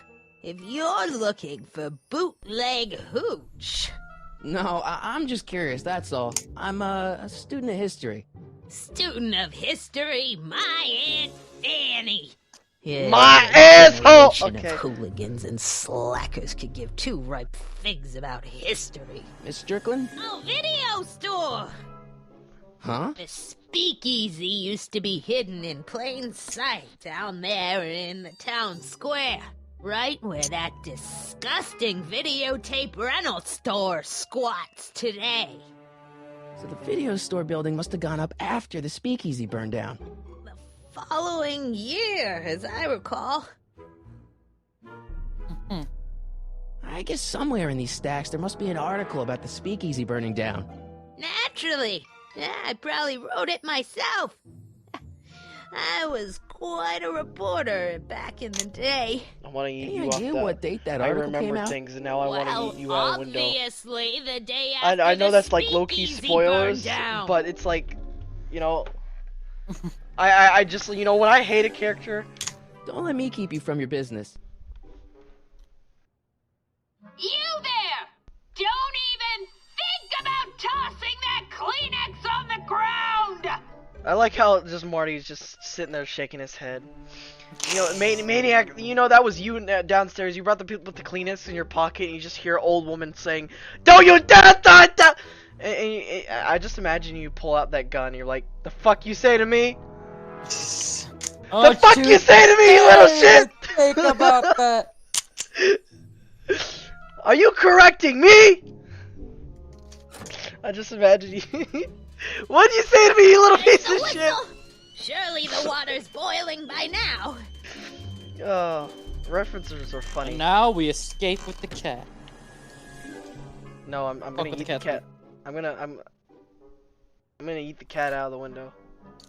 Speaker 9: If you're looking for bootleg hooch.
Speaker 3: No, I'm just curious, that's all. I'm a student of history.
Speaker 9: Student of history, my Aunt Fanny. Yeah,
Speaker 1: My
Speaker 9: a
Speaker 1: asshole!
Speaker 9: generation
Speaker 1: Okay.
Speaker 9: of hooligans and slackers could give two ripe figs about history.
Speaker 3: Miss Strickland?
Speaker 9: Oh, video store!
Speaker 3: Huh?
Speaker 9: The speakeasy used to be hidden in plain sight down there in the town square. Right where that disgusting videotape rental store squats today.
Speaker 3: So the video store building must have gone up after the speakeasy burned down.
Speaker 9: The following year, as I recall.
Speaker 3: I guess somewhere in these stacks there must be an article about the speakeasy burning down.
Speaker 9: Naturally. Yeah, I probably wrote it myself. I was quite a reporter back in the day.
Speaker 1: I want to eat
Speaker 3: Any
Speaker 1: you off
Speaker 3: idea
Speaker 1: that.
Speaker 3: what date that
Speaker 1: I
Speaker 3: article came
Speaker 1: remember
Speaker 3: out?
Speaker 1: things, and now I want to eat you out a window.
Speaker 9: Obviously, the day after
Speaker 1: I know
Speaker 9: the
Speaker 1: that's like low-key
Speaker 9: speakeasy
Speaker 1: spoilers,
Speaker 9: burned down.
Speaker 1: but it's like, you know, I just, you know, when I hate a character,
Speaker 3: Don't let me keep you from your business.
Speaker 10: You there! Don't even think about tossing that Kleenex on the ground!
Speaker 1: I like how just Marty's just sitting there shaking his head. You know, Maniac, you know that was you downstairs. You brought the people with the Kleenex in your pocket, and you just hear an old woman saying, "Don't you dare!" And I just imagine you pull out that gun, and you're like, "The fuck you say to me?
Speaker 2: Oh,
Speaker 1: The fuck
Speaker 2: shoot.
Speaker 1: you say to me, you little shit?"
Speaker 2: Think about that.
Speaker 1: Are you correcting me? I just imagine you. What'd you say to me, you little piece of shit?
Speaker 9: Surely the water's boiling by now.
Speaker 1: Oh, references are funny.
Speaker 2: And now we escape with the cat.
Speaker 1: No, I'm
Speaker 2: Fuck
Speaker 1: gonna
Speaker 2: with
Speaker 1: eat
Speaker 2: the
Speaker 1: the
Speaker 2: cat.
Speaker 1: cat. I'm gonna eat the cat out of the window.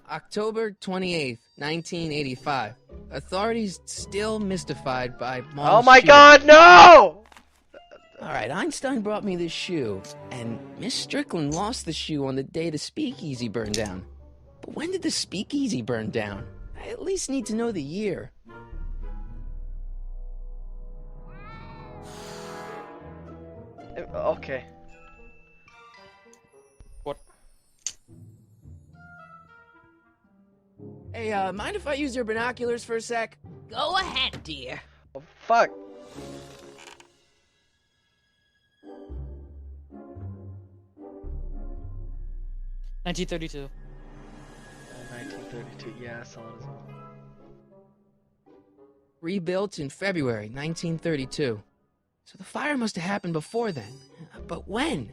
Speaker 3: October 28th, 1985. Authorities still mystified by
Speaker 1: Oh
Speaker 3: mom's
Speaker 1: my
Speaker 3: shoe.
Speaker 1: God, no!
Speaker 3: Alright, Einstein brought me this shoe, and Miss Strickland lost the shoe on the day the speakeasy burned down. But when did the speakeasy burn down? I at least need to know the year.
Speaker 1: Okay.
Speaker 2: What?
Speaker 3: Hey, mind if I use your binoculars for a sec?
Speaker 9: Go ahead, dear.
Speaker 1: Oh, fuck.
Speaker 2: $1932.
Speaker 1: 1932. Yeah, I saw it as well.
Speaker 3: Rebuilt in February 1932. So the fire must have happened before then. But when?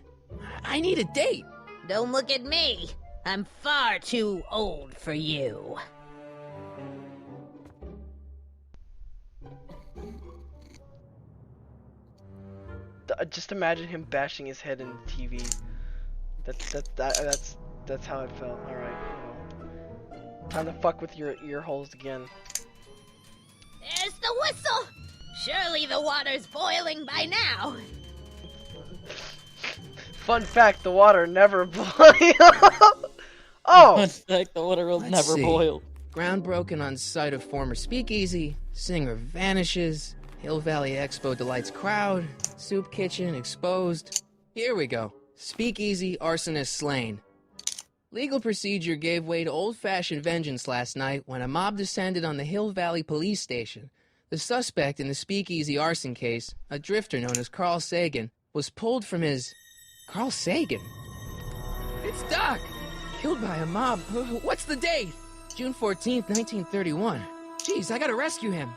Speaker 3: I need a date.
Speaker 9: Don't look at me. I'm far too old for you.
Speaker 1: Just imagine him bashing his head in the TV. That's how it felt. All right, time to fuck with your ear holes again.
Speaker 9: There's the whistle. Surely the water's boiling by now.
Speaker 1: Fun fact: the water never boils. Oh!
Speaker 2: In fact, the water will
Speaker 3: Let's
Speaker 2: never
Speaker 3: see.
Speaker 2: boil.
Speaker 3: Ground broken on site of former speakeasy. Singer vanishes. Hill Valley Expo delights crowd. Soup kitchen exposed. Here we go. Speakeasy arsonist slain. Legal procedure gave way to old-fashioned vengeance last night when a mob descended on the Hill Valley police station. The suspect in the speakeasy arson case, a drifter known as Carl Sagan, was pulled from his... Carl Sagan? It's Doc! Killed by a mob. What's the date? June 14th, 1931. Jeez, I gotta rescue him.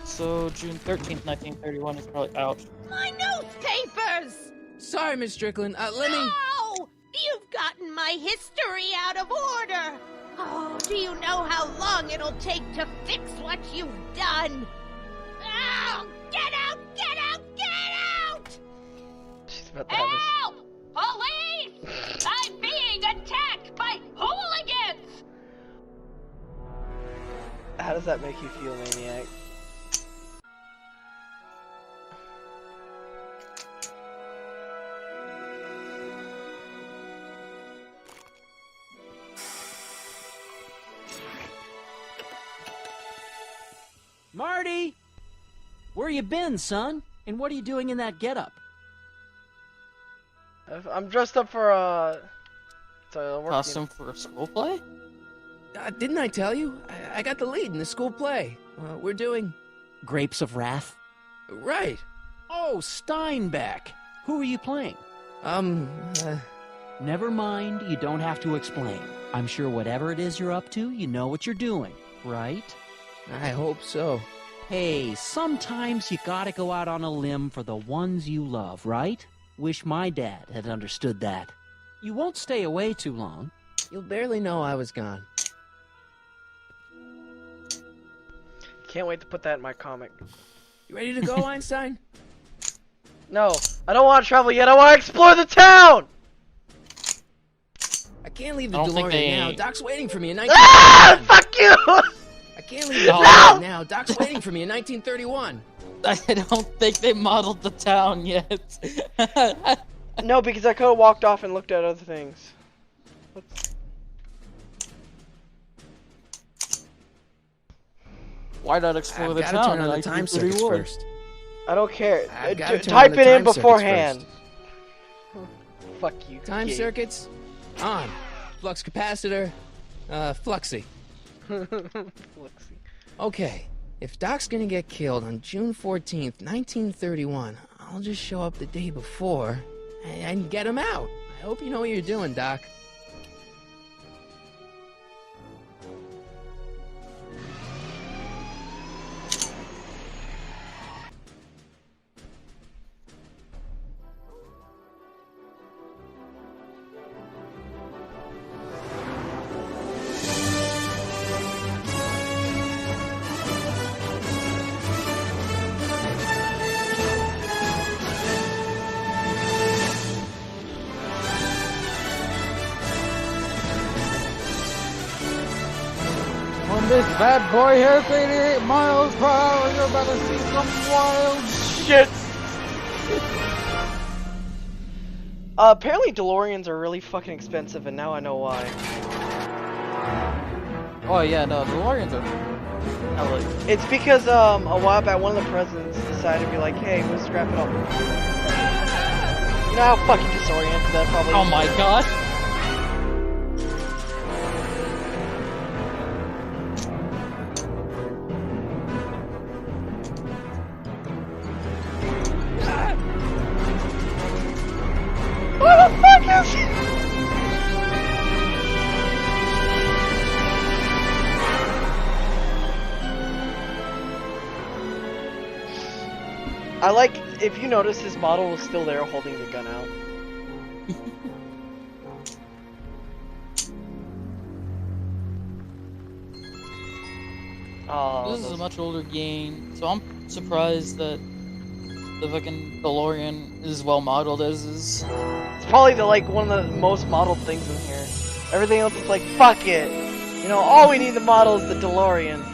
Speaker 2: So June 13th, 1931 is probably out.
Speaker 9: My newspapers!
Speaker 3: Sorry, Miss Strickland. Let me...
Speaker 9: No! You've gotten my history out of order! Oh, do you know how long it'll take to fix what you've done? Oh, get out! Get out! Get out!
Speaker 1: She's about to have a...
Speaker 10: Help! Police! I'm being attacked by hooligans!
Speaker 1: How does that make you feel, Maniac?
Speaker 6: Marty! Where you been, son? And what are you doing in that getup?
Speaker 1: I'm dressed up for
Speaker 2: Costume for a school play?
Speaker 3: didn't I tell you? I got the lead in the school play. We're doing...
Speaker 6: Grapes of Wrath?
Speaker 3: Right.
Speaker 6: Oh, Steinbeck! Who are you playing? Never mind, you don't have to explain. I'm sure whatever it is you're up to, you know what you're doing, right?
Speaker 3: I hope so.
Speaker 6: Hey, sometimes you gotta go out on a limb for the ones you love, right? Wish my dad had understood that. You won't stay away too long.
Speaker 3: You'll barely know I was gone.
Speaker 1: Can't wait to put that in my comic.
Speaker 3: You ready to go, Einstein?
Speaker 1: No, I don't want to travel yet. I want to explore the town!
Speaker 3: I can't leave the
Speaker 2: I don't think
Speaker 3: DeLorean
Speaker 2: they-
Speaker 3: now. Doc's waiting for me in
Speaker 1: Ah!
Speaker 3: 1931.
Speaker 1: Fuck you!
Speaker 3: I can't leave the
Speaker 2: No.
Speaker 3: DeLorean now. Doc's waiting for me in 1931.
Speaker 2: I don't think they modeled the town yet.
Speaker 1: No, because I could have walked off and looked at other things.
Speaker 2: Why not explore
Speaker 3: I've
Speaker 2: the
Speaker 3: gotta
Speaker 2: town?
Speaker 3: turn on
Speaker 2: in
Speaker 3: the time circuits
Speaker 2: 1931?
Speaker 3: first.
Speaker 1: I don't care.
Speaker 3: I've gotta turn
Speaker 1: Type
Speaker 3: on the
Speaker 1: it in
Speaker 3: time circuits
Speaker 1: beforehand.
Speaker 3: first.
Speaker 1: Fuck you.
Speaker 3: Time
Speaker 1: Gabe.
Speaker 3: circuits on. Flux capacitor, fluxy.
Speaker 1: Fluxy.
Speaker 3: Okay, if Doc's gonna get killed on June 14th, 1931, I'll just show up the day before and get him out. I hope you know what you're doing, Doc.
Speaker 11: On this bad boy here, 88 miles per hour, you're about to see some wild
Speaker 1: shit. Apparently DeLoreans are really fucking expensive, and now I know why.
Speaker 2: Oh yeah, no, the DeLoreans are hella.
Speaker 1: It's because a while back one of the presidents decided to be like, hey, we'll scrap it all. You know how fucking disoriented that probably is?
Speaker 2: Oh my god.
Speaker 1: What the fuck is he? I like, if you notice, his model was still there holding the gun out. Oh,
Speaker 2: This is a much older game, so I'm surprised that the fucking DeLorean is well modeled as is.
Speaker 1: It's probably one of the most modeled things in here. Everything else is like, fuck it. You know, all we need to model is the DeLorean.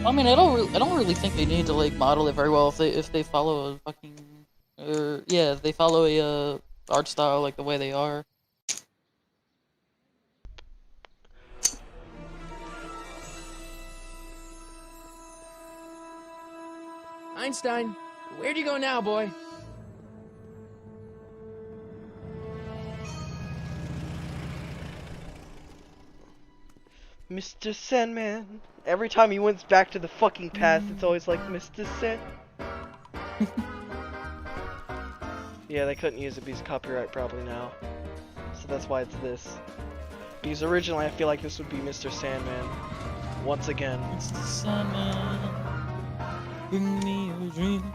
Speaker 2: I mean, I don't really think they need to like model it very well if they follow a fucking if they follow a art style like the way they are.
Speaker 3: Einstein, where'd you go now, boy?
Speaker 1: Mr. Sandman. Every time he went back to the fucking past, it's always like, Mr. Sand. Yeah, they couldn't use it because copyright probably now. So that's why it's this. Because originally I feel like this would be Mr. Sandman. Once again.
Speaker 2: Mr. Sandman, bring me a dream.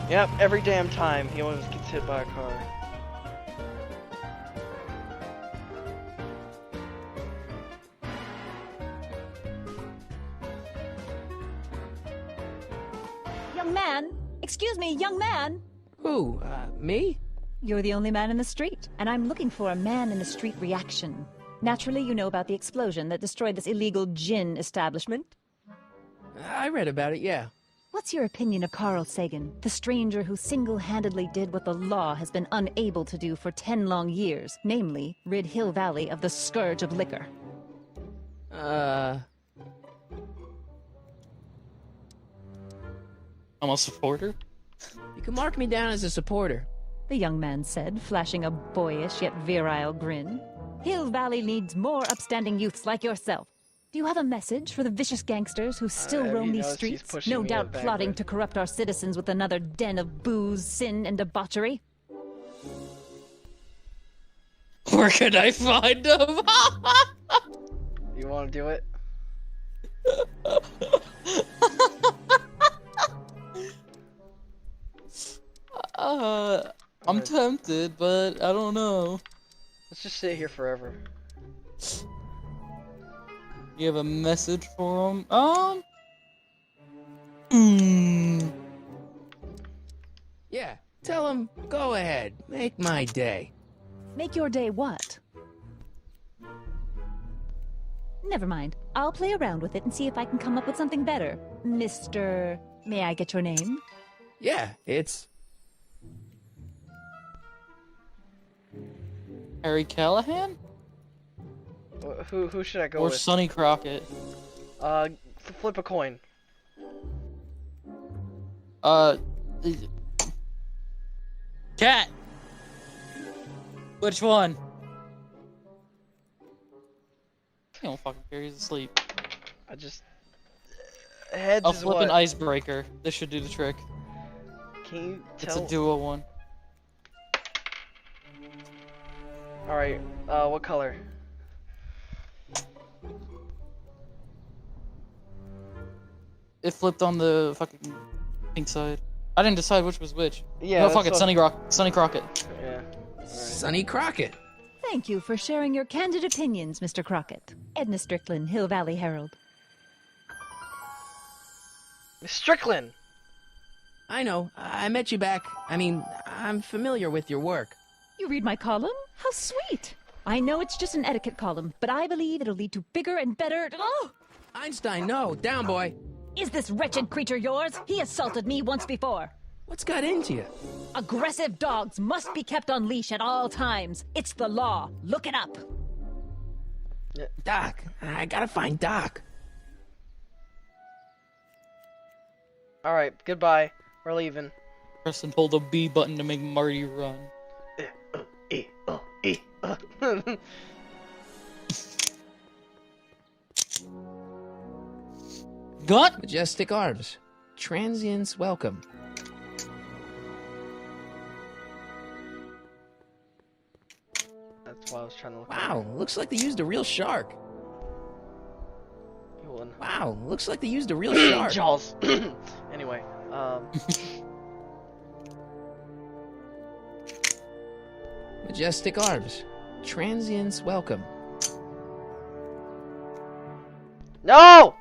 Speaker 1: Yep, every damn time he always gets hit by a car.
Speaker 12: Young man! Excuse me, young man!
Speaker 3: Who, me?
Speaker 12: You're the only man in the street, and I'm looking for a man-in-the-street reaction. Naturally, you know about the explosion that destroyed this illegal gin establishment.
Speaker 3: I read about it, yeah.
Speaker 12: What's your opinion of Carl Sagan, the stranger who single-handedly did what the law has been unable to do for 10 long years, namely, rid Hill Valley of the scourge of liquor?
Speaker 2: I'm a supporter?
Speaker 3: You can mark me down as a supporter.
Speaker 12: The young man said, flashing a boyish yet virile grin. Hill Valley needs more upstanding youths like yourself. Do you have a message for the vicious gangsters who still roam these streets, no doubt plotting to corrupt our citizens with another den of booze, sin, and debauchery?
Speaker 2: Where can I find them?
Speaker 1: You want to do it?
Speaker 2: I'm tempted, but I don't know.
Speaker 1: Let's just sit here forever.
Speaker 2: You have a message for him?
Speaker 3: Yeah, tell him, go ahead, make my day.
Speaker 12: Make your day what? Never mind. I'll play around with it and see if I can come up with something better. Mr. May I get your name?
Speaker 3: Yeah, it's...
Speaker 2: Harry Callahan?
Speaker 1: Who should I go
Speaker 2: or
Speaker 1: with?
Speaker 2: Or Sonny Crockett?
Speaker 1: Flip a coin.
Speaker 2: Cat! Which one? He don't fucking care, he's asleep.
Speaker 1: I just... Heads
Speaker 2: I'll
Speaker 1: is
Speaker 2: flip
Speaker 1: what?
Speaker 2: an icebreaker. This should do the trick.
Speaker 1: Can you tell?
Speaker 2: It's a duo one.
Speaker 1: Alright, what color?
Speaker 2: It flipped on the fucking pink side. I didn't decide which was which.
Speaker 1: Yeah.
Speaker 2: No, fuck it, Sonny Crockett.
Speaker 1: Yeah. Right.
Speaker 3: Sonny Crockett.
Speaker 12: Thank you for sharing your candid opinions, Mr. Crockett. Edna Strickland, Hill Valley Herald.
Speaker 1: Miss Strickland!
Speaker 3: I know. I met you back. I mean, I'm familiar with your work.
Speaker 12: You read my column? How sweet! I know it's just an etiquette column, but I believe it'll lead to bigger and better... Oh!
Speaker 3: Einstein, no. Down, boy.
Speaker 12: Is this wretched creature yours? He assaulted me once before.
Speaker 3: What's got into you?
Speaker 12: Aggressive dogs must be kept on leash at all times. It's the law. Look it up.
Speaker 3: Doc. I gotta find Doc.
Speaker 1: Alright, goodbye. We're leaving.
Speaker 2: Press and hold the B button to make Marty run. Got
Speaker 3: majestic arms. Transients welcome.
Speaker 1: That's why I was trying to look.
Speaker 3: Wow, looks like they used a real shark. Wow, looks like they used a real shark.
Speaker 1: Jaws. Anyway,
Speaker 3: Majestic arms. Transients welcome.
Speaker 1: No!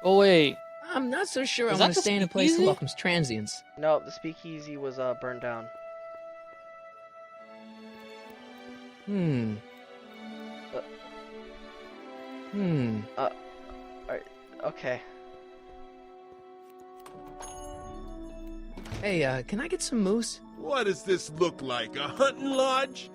Speaker 2: Oh wait.
Speaker 3: I'm not so sure I
Speaker 2: Is
Speaker 3: want
Speaker 2: that
Speaker 3: to
Speaker 2: the
Speaker 3: stay in a place that
Speaker 2: speakeasy?
Speaker 3: welcomes transients.
Speaker 1: No, the speakeasy was burned down. Okay.
Speaker 3: Hey, can I get some moose?
Speaker 7: What does this look like? A hunting lodge?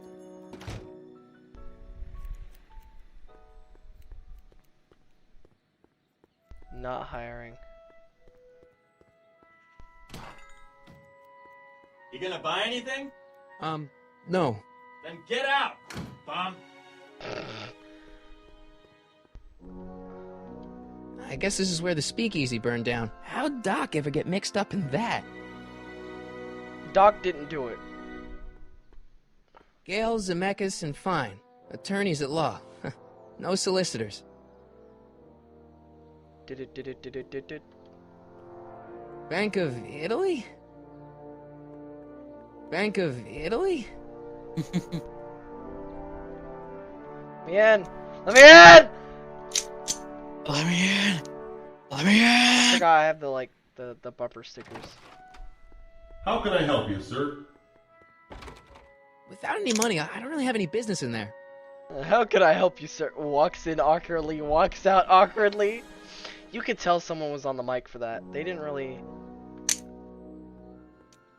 Speaker 1: Not hiring.
Speaker 13: You gonna buy anything?
Speaker 3: No.
Speaker 13: Then get out, bum.
Speaker 3: I guess this is where the speakeasy burned down. How'd Doc ever get mixed up in that?
Speaker 1: Doc didn't do it.
Speaker 3: Gale, Zemeckis, and Fine. Attorneys at law. No solicitors.
Speaker 1: Did.
Speaker 3: Bank of Italy? Bank of Italy?
Speaker 1: Let me in! Let me in!
Speaker 2: Let me in. Let me in.
Speaker 1: I forgot I have the bumper stickers.
Speaker 7: How can I help you, sir?
Speaker 3: Without any money, I don't really have any business in there.
Speaker 1: How can I help you, sir? Walks in awkwardly, walks out awkwardly. You could tell someone was on the mic for that. They didn't really...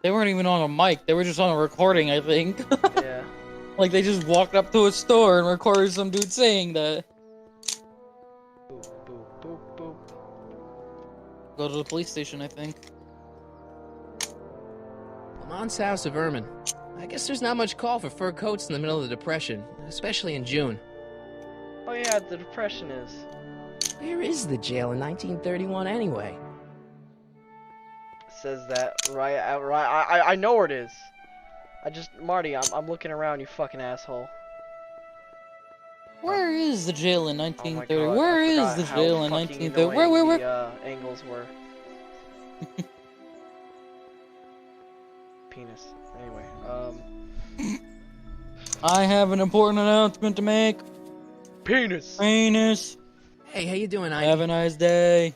Speaker 2: They weren't even on a mic. They were just on a recording, I think.
Speaker 1: Yeah.
Speaker 2: Like they just walked up to a store and recorded some dude saying that.
Speaker 1: Boop, boop, boop, boop.
Speaker 2: Go to the police station, I think.
Speaker 3: Lamont's House of Ermine. I guess there's not much call for fur coats in the middle of the Depression, especially in June.
Speaker 1: Oh yeah, the Depression is.
Speaker 3: Where is the jail in 1931 anyway?
Speaker 1: Says that right. I know where it is. Marty, I'm looking around, you fucking asshole.
Speaker 2: Where is the jail in 1930?
Speaker 1: Oh my God,
Speaker 2: Where
Speaker 1: I
Speaker 2: is
Speaker 1: forgot
Speaker 2: the
Speaker 1: how
Speaker 2: jail in
Speaker 1: fucking
Speaker 2: 1930? Where?
Speaker 1: annoying the angles were. Penis. Anyway,
Speaker 2: I have an important announcement to make.
Speaker 1: Penis.
Speaker 2: Penis.
Speaker 3: Hey, how you doing, Ike?
Speaker 2: Have a nice day.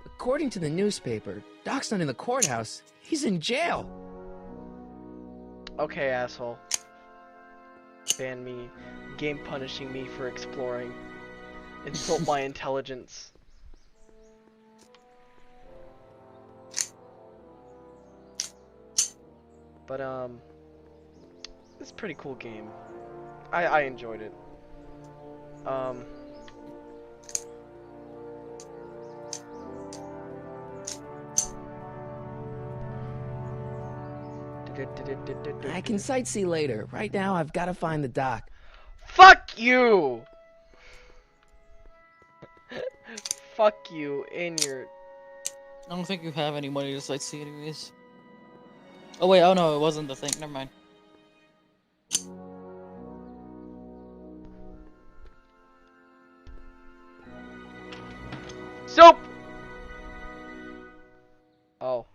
Speaker 3: According to the newspaper, Doc's not in the courthouse. He's in jail.
Speaker 1: Okay, asshole. Ban me. Game punishing me for exploring. Insult my intelligence. But, it's a pretty cool game. I enjoyed it.
Speaker 3: I can sightsee later. Right now, I've got to find the Doc.
Speaker 1: Fuck you! Fuck you in your...
Speaker 2: I don't think you have any money to sightsee anyways. Oh wait, oh no, it wasn't the thing. Never mind.
Speaker 1: Soup! Oh.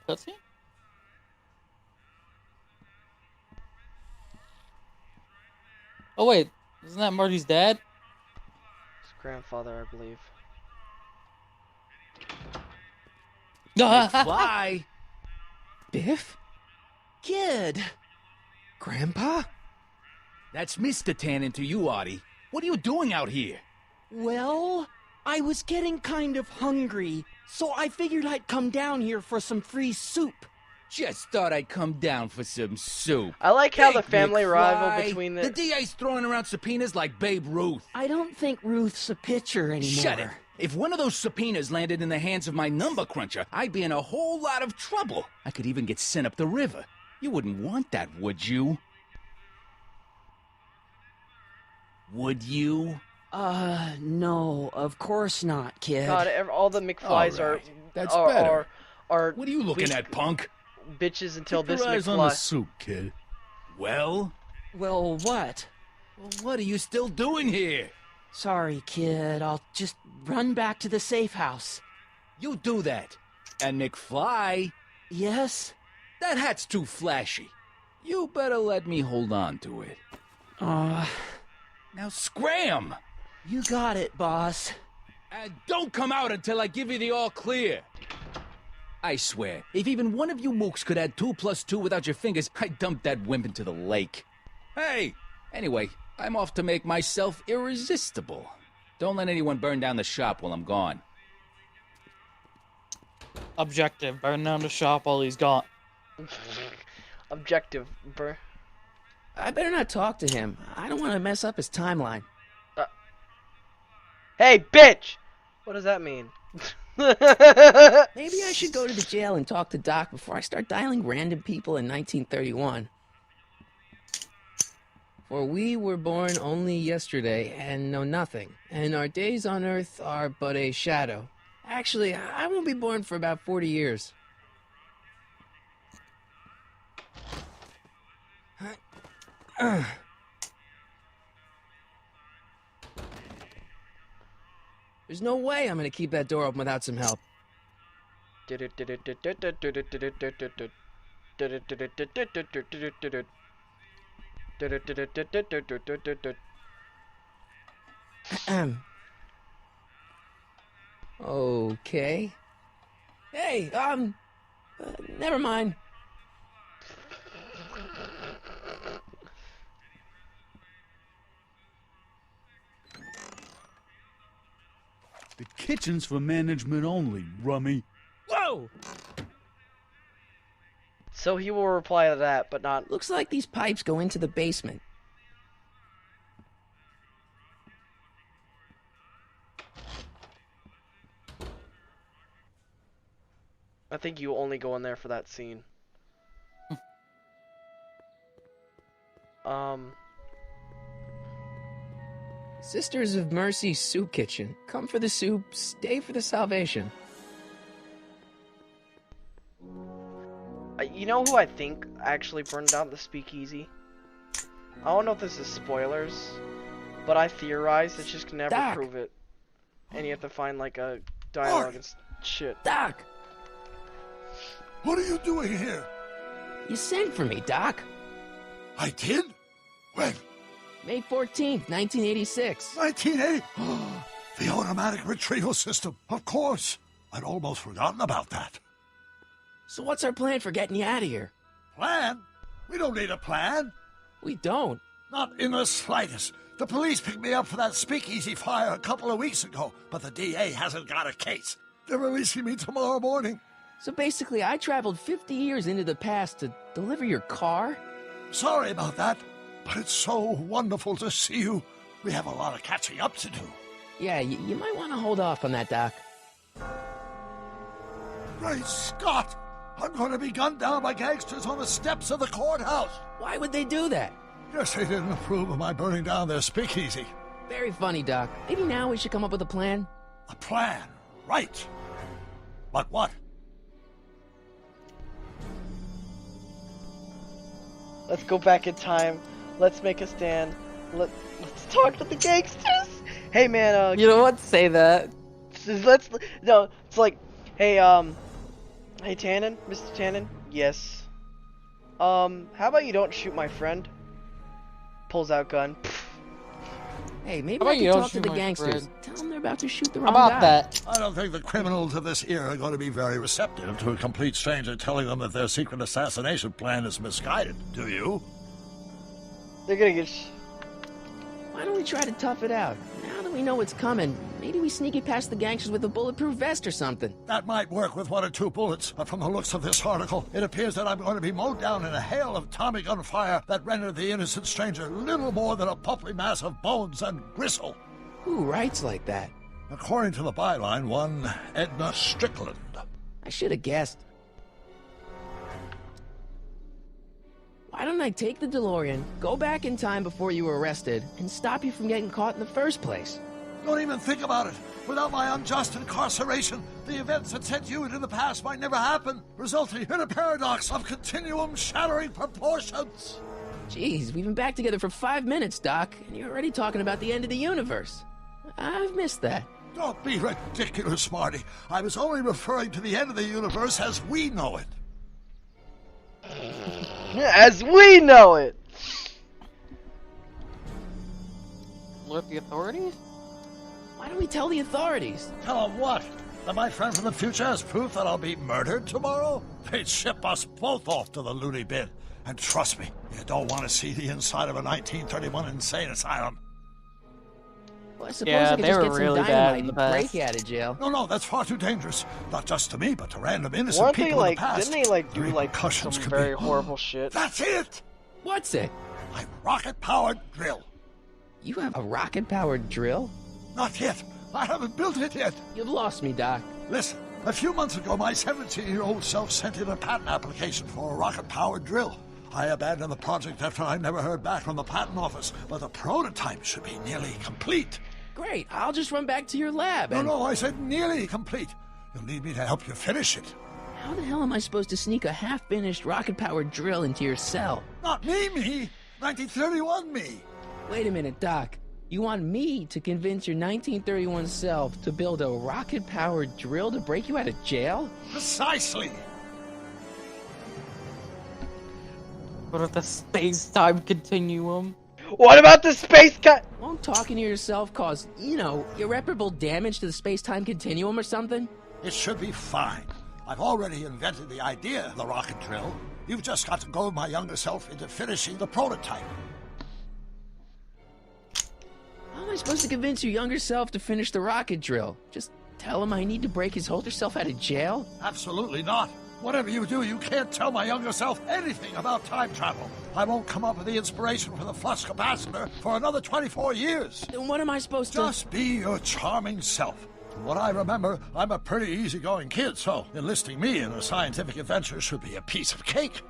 Speaker 2: Cutscene? Oh wait, isn't that Marty's dad?
Speaker 1: His grandfather, I believe.
Speaker 3: McFly? Biff? Kid? Grandpa?
Speaker 14: That's Mr. Tannen to you, Artie. What are you doing out here?
Speaker 6: Well, I was getting kind of hungry, so I figured I'd come down here for some free soup.
Speaker 14: Just thought I'd come down for some soup.
Speaker 1: I like how the
Speaker 14: Thank
Speaker 1: family
Speaker 14: McFly.
Speaker 1: rival between
Speaker 14: The DA's throwing around subpoenas like Babe Ruth.
Speaker 6: I don't think Ruth's a pitcher anymore.
Speaker 14: Shut it. If one of those subpoenas landed in the hands of my number cruncher, I'd be in a whole lot of trouble. I could even get sent up the river. You wouldn't want that, would you? Would you?
Speaker 6: No, of course not, kid.
Speaker 1: God, all the McFlys
Speaker 14: All
Speaker 1: are...
Speaker 14: right, that's
Speaker 1: are,
Speaker 14: better.
Speaker 1: Are
Speaker 14: What are you looking
Speaker 1: weak
Speaker 14: at, punk?
Speaker 1: bitches until
Speaker 7: Keep
Speaker 1: this
Speaker 7: your eyes
Speaker 1: McFly...
Speaker 7: on the soup, kid.
Speaker 14: Well?
Speaker 6: Well, what?
Speaker 14: Well, what are you still doing here?
Speaker 6: Sorry, kid. I'll just run back to the safe house.
Speaker 14: You do that. And McFly?
Speaker 6: Yes?
Speaker 14: That hat's too flashy. You better let me hold on to it. Now scram!
Speaker 6: You got it, boss.
Speaker 14: And don't come out until I give you the all clear. I swear, if even one of you mooks could add 2 + 2 without your fingers, I'd dump that wimp into the lake. Hey! Anyway, I'm off to make myself irresistible. Don't let anyone burn down the shop while I'm gone.
Speaker 2: Objective. Burn down the shop while he's gone.
Speaker 1: Objective, bruh.
Speaker 3: I better not talk to him. I don't want to mess up his timeline.
Speaker 1: Hey, bitch! What does that mean?
Speaker 3: Maybe I should go to the jail and talk to Doc before I start dialing random people in 1931. For we were born only yesterday and know nothing, and our days on earth are but a shadow. Actually, I won't be born for about 40 years. There's no way I'm gonna keep that door open without some help. Okay. Hey, never mind.
Speaker 7: The kitchen's for management only, rummy.
Speaker 3: Whoa!
Speaker 1: So he will reply to that, but not...
Speaker 3: Looks like these pipes go into the basement.
Speaker 1: I think you only go in there for that scene.
Speaker 3: Sisters of Mercy Soup Kitchen. Come for the soup, stay for the salvation.
Speaker 1: You know who I think actually burned down the speakeasy? I don't know if this is spoilers, but I theorize it's just can never
Speaker 3: Doc.
Speaker 1: prove it. And you have to find like a dialogue and shit.
Speaker 3: Doc!
Speaker 4: What are you doing here?
Speaker 3: You sent for me, Doc.
Speaker 4: I did? When?
Speaker 3: May 14th, 1986.
Speaker 4: 1980? The automatic retrieval system. Of course. I'd almost forgotten about that.
Speaker 3: So what's our plan for getting you out of here?
Speaker 4: Plan? We don't need a plan.
Speaker 3: We don't.
Speaker 4: Not in the slightest. The police picked me up for that speakeasy fire a couple of weeks ago, but the DA hasn't got a case. They're releasing me tomorrow morning.
Speaker 3: So basically, I traveled 50 years into the past to deliver your car?
Speaker 4: Sorry about that, but it's so wonderful to see you. We have a lot of catching up to do.
Speaker 3: Yeah, you might want to hold off on that, Doc.
Speaker 4: Great Scott! I'm going to be gunned down by gangsters on the steps of the courthouse.
Speaker 3: Why would they do that?
Speaker 4: Guess they didn't approve of my burning down their speakeasy.
Speaker 3: Very funny, Doc. Maybe now we should come up with a plan?
Speaker 4: A plan, right. But what?
Speaker 1: Let's go back in time. Let's make a stand. Let's talk to the gangsters. Hey man,
Speaker 2: you know what? Say that.
Speaker 1: No, it's like, hey hey Tannen, Mr. Tannen. Yes. How about you don't shoot my friend? Pulls out gun.
Speaker 3: Hey, maybe I can talk to the gangsters. Tell them they're about to shoot the wrong
Speaker 2: How
Speaker 3: guy.
Speaker 2: about that?
Speaker 4: I don't think the criminals of this era are going to be very receptive to a complete stranger telling them that their secret assassination plan is misguided. Do you?
Speaker 1: They're gonna get...
Speaker 3: Why don't we try to tough it out? Now that we know what's coming, maybe we sneak it past the gangsters with a bulletproof vest or something.
Speaker 4: That might work with 1 or 2 bullets, but from the looks of this article, it appears that I'm going to be mowed down in a hail of Tommy gun fire that rendered the innocent stranger little more than a pulpy mass of bones and gristle.
Speaker 3: Who writes like that?
Speaker 4: According to the byline, one Edna Strickland.
Speaker 3: I should have guessed. Why don't I take the DeLorean, go back in time before you were arrested, and stop you from getting caught in the first place?
Speaker 4: Don't even think about it. Without my unjust incarceration, the events that sent you into the past might never happen, resulting in a paradox of continuum shattering proportions.
Speaker 3: Jeez, we've been back together for 5 minutes, Doc, and you're already talking about the end of the universe. I've missed that.
Speaker 4: Don't be ridiculous, Marty. I was only referring to the end of the universe as we know it.
Speaker 1: As we know it!
Speaker 2: Alert the authorities?
Speaker 3: Why don't we tell the authorities?
Speaker 4: Tell them what? That my friend from the future has proof that I'll be murdered tomorrow? They'd ship us both off to the loony bin. And trust me, you don't want to see the inside of a 1931 insane asylum.
Speaker 3: Well, I suppose I could just get some
Speaker 2: really
Speaker 3: dynamite and break you out of jail.
Speaker 4: No, that's far too dangerous. Not just to me, but to random innocent
Speaker 1: Weren't
Speaker 4: people
Speaker 1: they
Speaker 4: in the past.
Speaker 1: Didn't they like do like
Speaker 4: Repercussions
Speaker 1: some
Speaker 4: could
Speaker 1: very
Speaker 4: be
Speaker 1: horrible shit?
Speaker 4: That's it!
Speaker 3: What's it?
Speaker 4: My rocket-powered drill.
Speaker 3: You have a rocket-powered drill?
Speaker 4: Not yet. I haven't built it yet.
Speaker 3: You've lost me, Doc.
Speaker 4: Listen, a few months ago, my 17-year-old self sent in a patent application for a rocket-powered drill. I abandoned the project after I never heard back from the patent office, but the prototype should be nearly complete.
Speaker 3: Great, I'll just run back to your lab and...
Speaker 4: No, I said nearly complete. You'll need me to help you finish it.
Speaker 3: How the hell am I supposed to sneak a half-finished rocket-powered drill into your cell?
Speaker 4: Not me. 1931 me.
Speaker 3: Wait a minute, Doc. You want me to convince your 1931 self to build a rocket-powered drill to break you out of jail?
Speaker 4: Precisely.
Speaker 2: What if the space-time continuum?
Speaker 1: What about the space cut?
Speaker 3: Won't talking to yourself cause, irreparable damage to the space-time continuum or something?
Speaker 4: It should be fine. I've already invented the idea of the rocket drill. You've just got to goad my younger self into finishing the prototype.
Speaker 3: How am I supposed to convince your younger self to finish the rocket drill? Just tell him I need to break his older self out of jail?
Speaker 4: Absolutely not. Whatever you do, you can't tell my younger self anything about time travel. I won't come up with the inspiration for the flux capacitor for another 24 years.
Speaker 3: Then what am I supposed to...
Speaker 4: Just be your charming self. From what I remember, I'm a pretty easygoing kid, so enlisting me in a scientific adventure should be a piece of cake.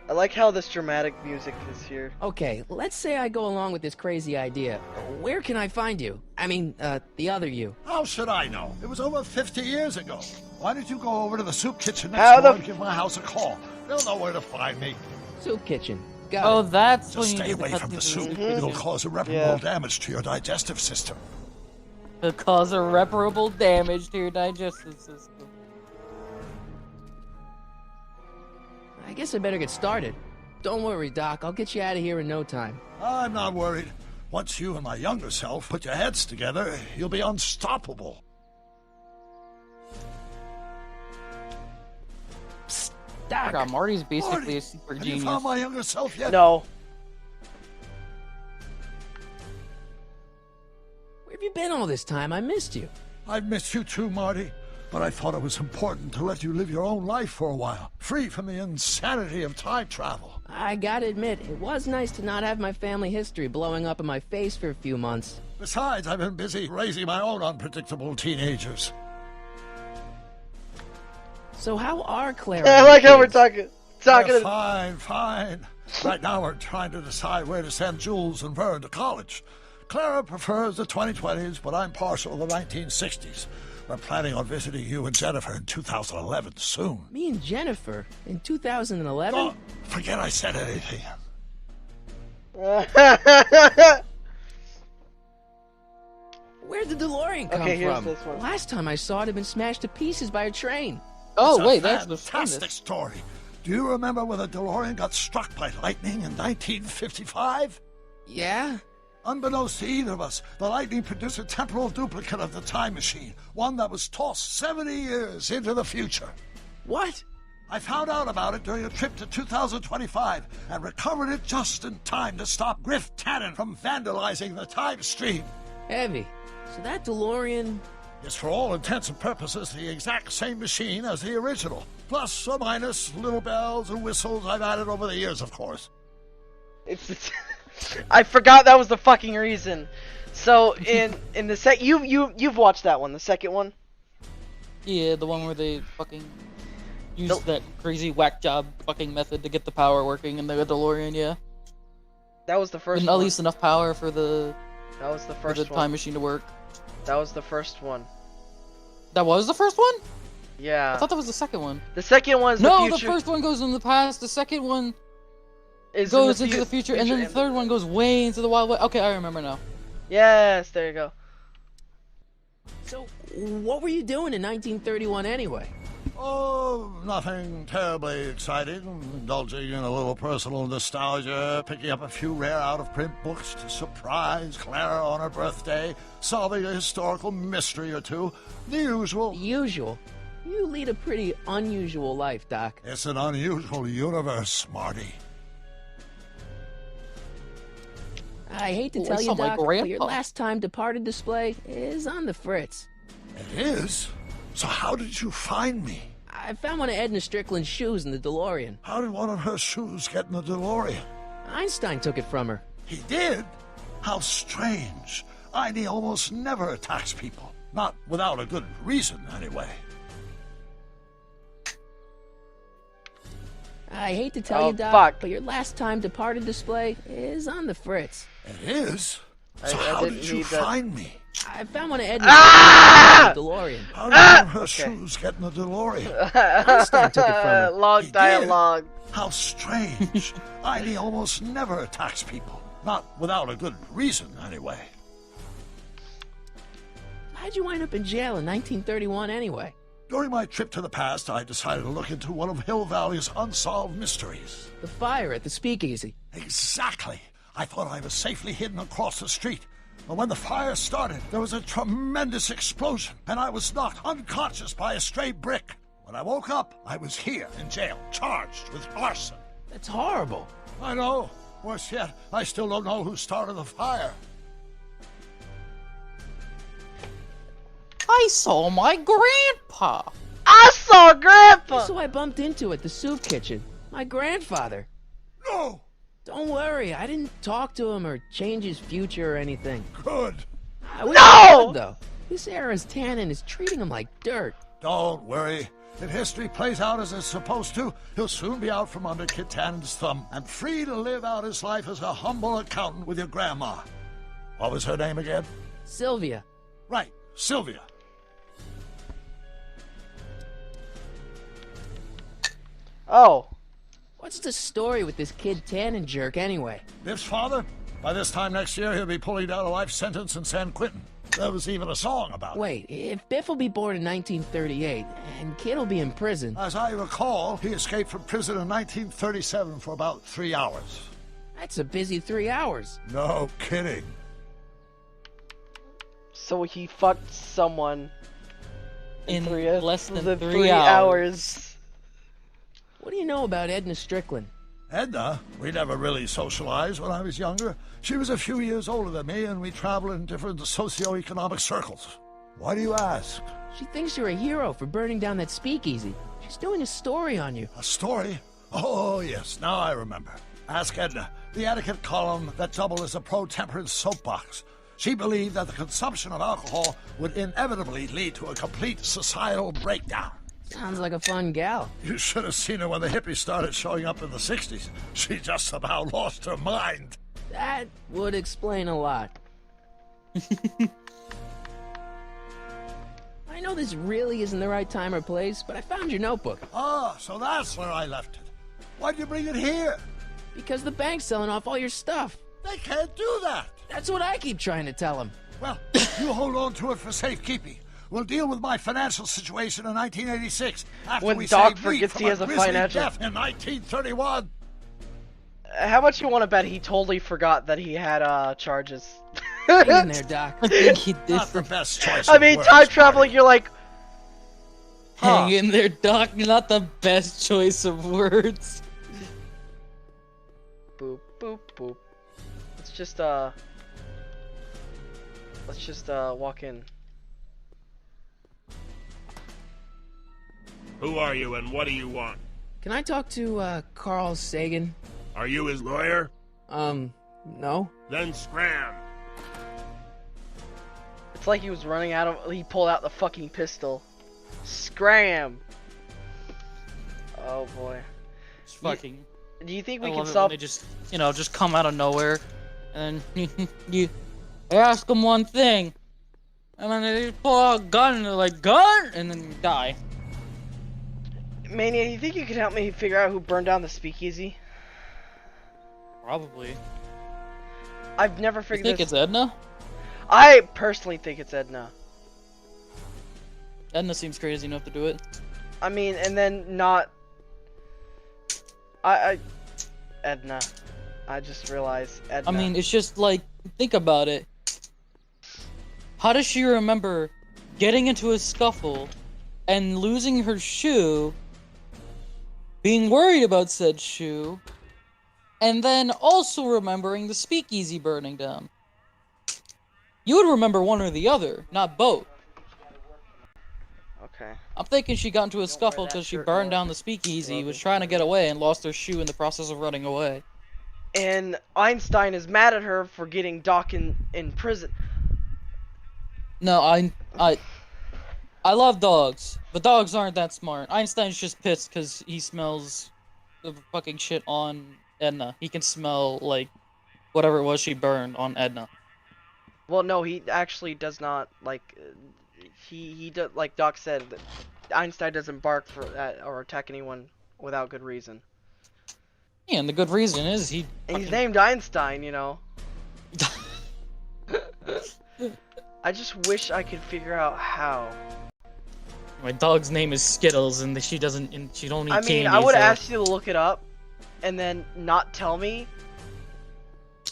Speaker 1: I like how this dramatic music is here.
Speaker 3: Okay, let's say I go along with this crazy idea. Where can I find you? I mean, the other you.
Speaker 4: How should I know? It was over 50 years ago. Why don't you go over to the soup kitchen next door and give my house a call? They'll know where to find me.
Speaker 3: Soup kitchen.
Speaker 2: Oh, that's
Speaker 4: Just
Speaker 2: when
Speaker 4: stay
Speaker 2: you
Speaker 4: away from the soup.
Speaker 1: Mm-hmm.
Speaker 4: It'll cause irreparable damage to your digestive system.
Speaker 2: It'll cause irreparable damage to your digestive system.
Speaker 3: I guess I better get started. Don't worry, Doc. I'll get you out of here in no time.
Speaker 4: I'm not worried. Once you and my younger self put your heads together, you'll be unstoppable.
Speaker 3: Psst, Doc.
Speaker 2: God, Marty's basically
Speaker 4: Marty,
Speaker 2: a super
Speaker 4: have
Speaker 2: genius.
Speaker 4: you found my younger self yet?
Speaker 1: No.
Speaker 3: Where have you been all this time? I missed you.
Speaker 4: I've missed you too, Marty. But I thought it was important to let you live your own life for a while, free from the insanity of time travel.
Speaker 3: I gotta admit, it was nice to not have my family history blowing up in my face for a few months.
Speaker 4: Besides, I've been busy raising my own unpredictable teenagers.
Speaker 3: So how are Clara?
Speaker 1: I like how we're talking.
Speaker 4: They're fine. Right now we're trying to decide where to send Jules and Vern to college. Clara prefers the 2020s, but I'm partial to the 1960s. We're planning on visiting you and Jennifer in 2011 soon.
Speaker 3: Me and Jennifer? In 2011?
Speaker 4: Oh, forget I said anything.
Speaker 3: Where'd the DeLorean come
Speaker 1: Okay, here's
Speaker 3: from?
Speaker 1: this one.
Speaker 3: Last time I saw it had been smashed to pieces by a train.
Speaker 2: Oh, wait,
Speaker 4: It's a
Speaker 2: that's the
Speaker 4: fantastic story. Do you remember when the DeLorean got struck by lightning in 1955?
Speaker 3: Yeah?
Speaker 4: Unbeknownst to either of us, the lightning produced a temporal duplicate of the time machine, one that was tossed 70 years into the future.
Speaker 3: What?
Speaker 4: I found out about it during a trip to 2025 and recovered it just in time to stop Griff Tannen from vandalizing the time stream.
Speaker 3: Heavy. So that DeLorean...
Speaker 4: is for all intents and purposes the exact same machine as the original. Plus or minus little bells and whistles I've added over the years, of course.
Speaker 1: It's I forgot that was the fucking reason. So in the you've watched that one, the second one?
Speaker 2: Yeah, the one where they fucking used that crazy whack job fucking method to get the power working in the DeLorean, yeah.
Speaker 1: That was the first
Speaker 2: and
Speaker 1: one.
Speaker 2: at least enough power for the
Speaker 1: That was the first
Speaker 2: for the time machine to work.
Speaker 1: That was the first one.
Speaker 2: That was the first one?
Speaker 1: Yeah.
Speaker 2: I thought that was the second one.
Speaker 1: The second one's the
Speaker 2: No,
Speaker 1: future.
Speaker 2: the first one goes in the past. The second one
Speaker 1: is
Speaker 2: goes into the future, and then the third one goes way into the Wild West. Okay, I remember now.
Speaker 1: Yes, there you go.
Speaker 3: So, what were you doing in 1931 anyway?
Speaker 4: Oh, nothing terribly exciting. Indulging in a little personal nostalgia, picking up a few rare out-of-print books to surprise Clara on her birthday, solving a historical mystery or two. The usual.
Speaker 3: The usual? You lead a pretty unusual life, Doc.
Speaker 4: It's an unusual universe, Marty.
Speaker 3: I hate to
Speaker 2: Oh,
Speaker 3: tell
Speaker 2: I
Speaker 3: you,
Speaker 2: saw my
Speaker 3: Doc, but your
Speaker 2: grandpa.
Speaker 3: last time departed display is on the fritz.
Speaker 4: It is? So how did you find me?
Speaker 3: I found one of Edna Strickland's shoes in the DeLorean.
Speaker 4: How did one of her shoes get in the DeLorean?
Speaker 3: Einstein took it from her.
Speaker 4: He did? How strange. Ivy almost never attacks people. Not without a good reason, anyway.
Speaker 3: I hate to tell
Speaker 1: Oh,
Speaker 3: you, Doc,
Speaker 1: fuck.
Speaker 3: but your last time departed display is on the fritz.
Speaker 4: It is? So
Speaker 1: I
Speaker 4: how
Speaker 1: didn't
Speaker 4: did you
Speaker 1: need that.
Speaker 4: find me?
Speaker 3: I found one of Edna's
Speaker 1: Ah!
Speaker 3: shoes in the DeLorean.
Speaker 4: How did one of her shoes get in the DeLorean?
Speaker 3: Einstein took it from her.
Speaker 1: Long
Speaker 4: He
Speaker 1: dialogue.
Speaker 4: did? How strange. Ivy almost never attacks people. Not without a good reason, anyway.
Speaker 3: How'd you wind up in jail in 1931 anyway?
Speaker 4: During my trip to the past, I decided to look into one of Hill Valley's unsolved mysteries.
Speaker 3: The fire at the speakeasy.
Speaker 4: Exactly. I thought I was safely hidden across the street. But when the fire started, there was a tremendous explosion, and I was knocked unconscious by a stray brick. When I woke up, I was here in jail, charged with arson.
Speaker 3: That's horrible.
Speaker 4: I know. Worse yet, I still don't know who started the fire.
Speaker 2: I saw my grandpa.
Speaker 1: I saw Grandpa.
Speaker 3: That's who I bumped into at the soup kitchen. My grandfather.
Speaker 4: No!
Speaker 3: Don't worry, I didn't talk to him or change his future or anything.
Speaker 4: Good.
Speaker 3: I wish
Speaker 1: No!
Speaker 3: I could, though. This era's tannin is treating him like dirt.
Speaker 4: Don't worry. If history plays out as it's supposed to, he'll soon be out from under Kit Tannen's thumb and free to live out his life as a humble accountant with your grandma. What was her name again?
Speaker 3: Sylvia.
Speaker 4: Right, Sylvia.
Speaker 1: Oh.
Speaker 3: What's the story with this kid Tannen jerk anyway?
Speaker 4: Biff's father? By this time next year, he'll be pulling down a life sentence in San Quentin. There was even a song about it.
Speaker 3: Wait, if Biff will be born in 1938 and Kid will be in prison...
Speaker 4: As I recall, he escaped from prison in 1937 for about 3 hours.
Speaker 3: That's a busy 3 hours.
Speaker 4: No kidding.
Speaker 1: So he fucked someone
Speaker 2: In
Speaker 1: three,
Speaker 2: less than
Speaker 1: the
Speaker 2: 3 hours.
Speaker 3: What do you know about Edna Strickland?
Speaker 4: Edna, we never really socialized when I was younger. She was a few years older than me, and we traveled in different socioeconomic circles. Why do you ask?
Speaker 3: She thinks you're a hero for burning down that speakeasy. She's doing a story on you.
Speaker 4: A story? Oh, yes, now I remember. Ask Edna, the etiquette column that doubled as a pro-temperance soapbox. She believed that the consumption of alcohol would inevitably lead to a complete societal breakdown.
Speaker 3: Sounds like a fun gal.
Speaker 4: You should have seen her when the hippies started showing up in the 60s. She just about lost her mind.
Speaker 3: That would explain a lot. I know this really isn't the right time or place, but I found your notebook.
Speaker 4: Ah, so that's where I left it. Why'd you bring it here?
Speaker 3: Because the bank's selling off all your stuff.
Speaker 4: They can't do that.
Speaker 3: That's what I keep trying to tell them.
Speaker 4: Well, you hold on to it for safekeeping. We'll deal with my financial situation in 1986 after
Speaker 1: When
Speaker 4: we
Speaker 1: Doc
Speaker 4: saved me
Speaker 1: forgets
Speaker 4: from
Speaker 1: he has a
Speaker 4: grisly
Speaker 1: financial-
Speaker 4: death in 1931.
Speaker 1: How much you want to bet he totally forgot that he had charges?
Speaker 3: Hang in there, Doc.
Speaker 2: I think he did.
Speaker 4: Not the best choice.
Speaker 1: I
Speaker 4: of
Speaker 1: mean,
Speaker 4: words,
Speaker 1: time traveling,
Speaker 4: Marty.
Speaker 1: you're like,
Speaker 2: Hang in there, Doc. Not the best choice of words.
Speaker 1: boop, boop, boop. Let's just walk in.
Speaker 13: Who are you and what do you want?
Speaker 3: Can I talk to, Carl Sagan?
Speaker 13: Are you his lawyer?
Speaker 3: No.
Speaker 13: Then scram.
Speaker 1: It's like he was running out of. He pulled out the fucking pistol. Scram! Oh boy.
Speaker 2: It's fucking.
Speaker 1: Do you think
Speaker 2: I
Speaker 1: we can
Speaker 2: love it when
Speaker 1: solve?
Speaker 2: they just, just come out of nowhere, and you ask them one thing, and then they just pull out a gun, and they're like, gun, and then you die.
Speaker 1: Mania, you think you could help me figure out who burned down the speakeasy?
Speaker 2: Probably.
Speaker 1: I've never
Speaker 2: You
Speaker 1: figured
Speaker 2: think
Speaker 1: this.
Speaker 2: it's Edna?
Speaker 1: I personally think it's Edna.
Speaker 2: Edna seems crazy enough to do it.
Speaker 1: I mean, and then not. Edna. I just realized Edna.
Speaker 2: I mean, it's just like, think about it. How does she remember getting into a scuffle and losing her shoe, being worried about said shoe, and then also remembering the speakeasy burning down? You would remember one or the other, not both.
Speaker 1: Okay.
Speaker 2: I'm thinking she got into a scuffle because she burned down the speakeasy, was trying to get away, and lost her shoe in the process of running away.
Speaker 1: And Einstein is mad at her for getting Doc in prison.
Speaker 2: No, I love dogs, but dogs aren't that smart. Einstein's just pissed because he smells the fucking shit on Edna. He can smell, like, whatever it was she burned on Edna.
Speaker 1: Well, no, he actually does not, like, he does, like Doc said, that Einstein doesn't bark for or attack anyone without good reason.
Speaker 2: Yeah, and the good reason is
Speaker 1: And he's named Einstein, you know. I just wish I could figure out how.
Speaker 2: My dog's name is Skittles, and she doesn't, and she don't eat
Speaker 1: I mean,
Speaker 2: candy,
Speaker 1: I would
Speaker 2: so...
Speaker 1: ask you to look it up, and then not tell me.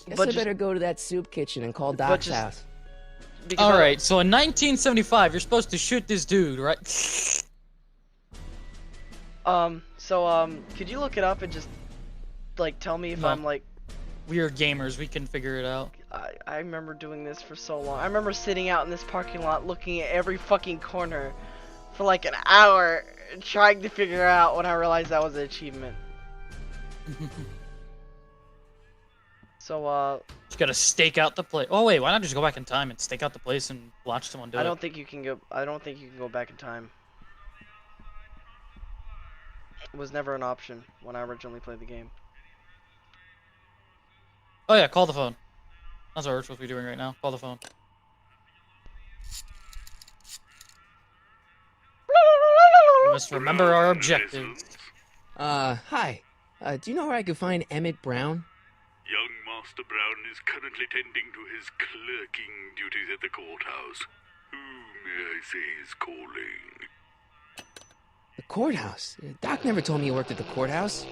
Speaker 3: Guess
Speaker 1: But
Speaker 3: I
Speaker 1: just-
Speaker 3: better go to that soup kitchen and call Doc's
Speaker 1: just-
Speaker 3: house.
Speaker 2: Alright, so in 1975, you're supposed to shoot this dude, right?
Speaker 1: Could you look it up and just, like, tell me if
Speaker 2: No.
Speaker 1: I'm, like...
Speaker 2: We are gamers, we can figure it out.
Speaker 1: I remember doing this for so long. I remember sitting out in this parking lot looking at every fucking corner for, like, an hour trying to figure out when I realized that was an achievement. So,
Speaker 2: Just gotta stake out the place. Oh wait, why not just go back in time and stake out the place and watch someone do it?
Speaker 1: I don't think you can go back in time. It was never an option when I originally played the game.
Speaker 2: Oh yeah, call the phone. That's what we're supposed to be doing right now. Call the phone. We must remember our objectives.
Speaker 3: Hi. Do you know where I could find Emmett Brown?
Speaker 15: Young Master Brown is currently tending to his clerking duties at the courthouse. Who, may I say, is calling?
Speaker 3: The courthouse? Doc never told me he worked at the courthouse.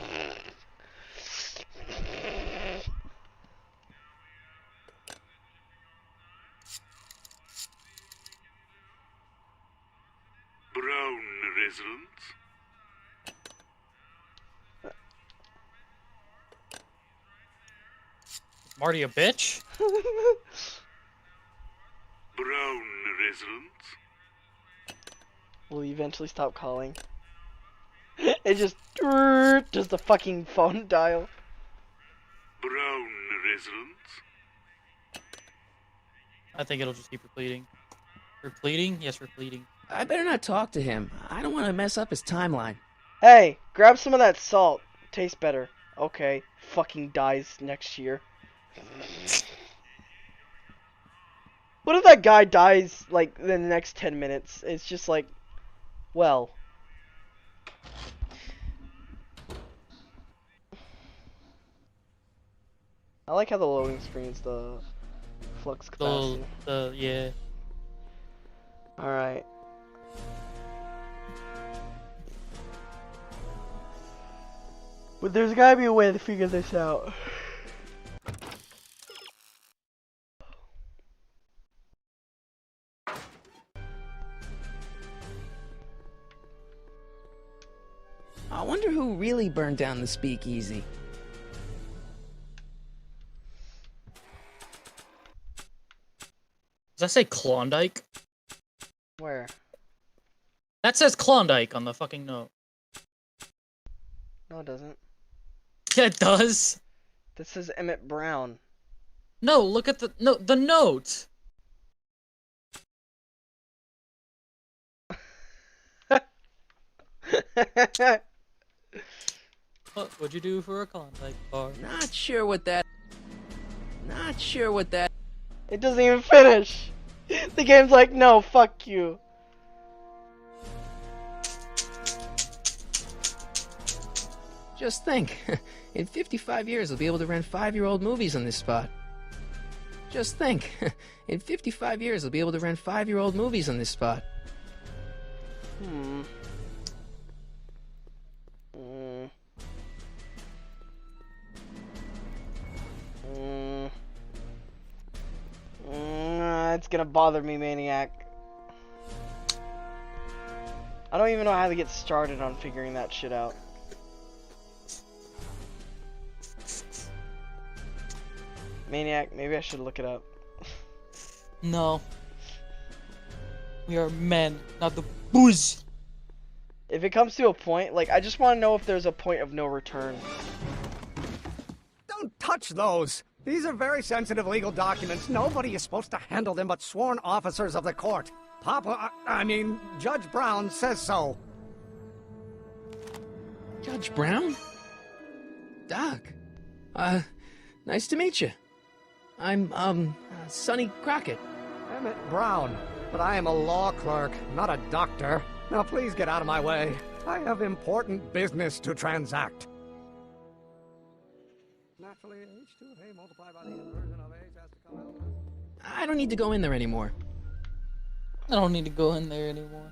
Speaker 15: Brown residence?
Speaker 2: Marty a bitch?
Speaker 15: Brown residence?
Speaker 1: Will you eventually stop calling? It just a fucking phone dial.
Speaker 15: Brown residence?
Speaker 2: I think it'll just keep repeating. Repeating? Yes, repeating.
Speaker 3: I better not talk to him. I don't want to mess up his timeline.
Speaker 1: Hey, grab some of that salt. Tastes better. Okay, fucking dies next year. What if that guy dies, like, in the next 10 minutes? It's just like, well. I like how the loading screen's the flux capacity.
Speaker 2: Yeah.
Speaker 1: Alright. But there's gotta be a way to figure this out.
Speaker 3: I wonder who really burned down the speakeasy.
Speaker 2: Does that say Klondike?
Speaker 1: Where?
Speaker 2: That says Klondike on the fucking note.
Speaker 1: No, it doesn't.
Speaker 2: Yeah, it does.
Speaker 1: This says Emmett Brown.
Speaker 2: No, look at the note. What would you do for a Klondike bar?
Speaker 3: Not sure what that.
Speaker 1: It doesn't even finish. The game's like, no, fuck you.
Speaker 3: Just think, in 55 years I'll be able to rent 5-year-old movies on this spot. Just think, in 55 years I'll be able to rent 5-year-old movies on this spot.
Speaker 1: It's gonna bother me, Maniac. I don't even know how to get started on figuring that shit out. Maniac, maybe I should look it up.
Speaker 2: No. We are men, not the booze.
Speaker 1: If it comes to a point, like, I just want to know if there's a point of no return.
Speaker 16: Don't touch those! These are very sensitive legal documents. Nobody is supposed to handle them but sworn officers of the court. Judge Brown says so.
Speaker 3: Judge Brown? Doc. Nice to meet you. I'm, Sonny Crockett.
Speaker 16: Emmett Brown. But I am a law clerk, not a doctor. Now please get out of my way. I have important business to transact. Naturally, H2 of A multiplied by the inversion of H has to come out.
Speaker 3: I don't need to go in there anymore.
Speaker 2: I don't need to go in there anymore.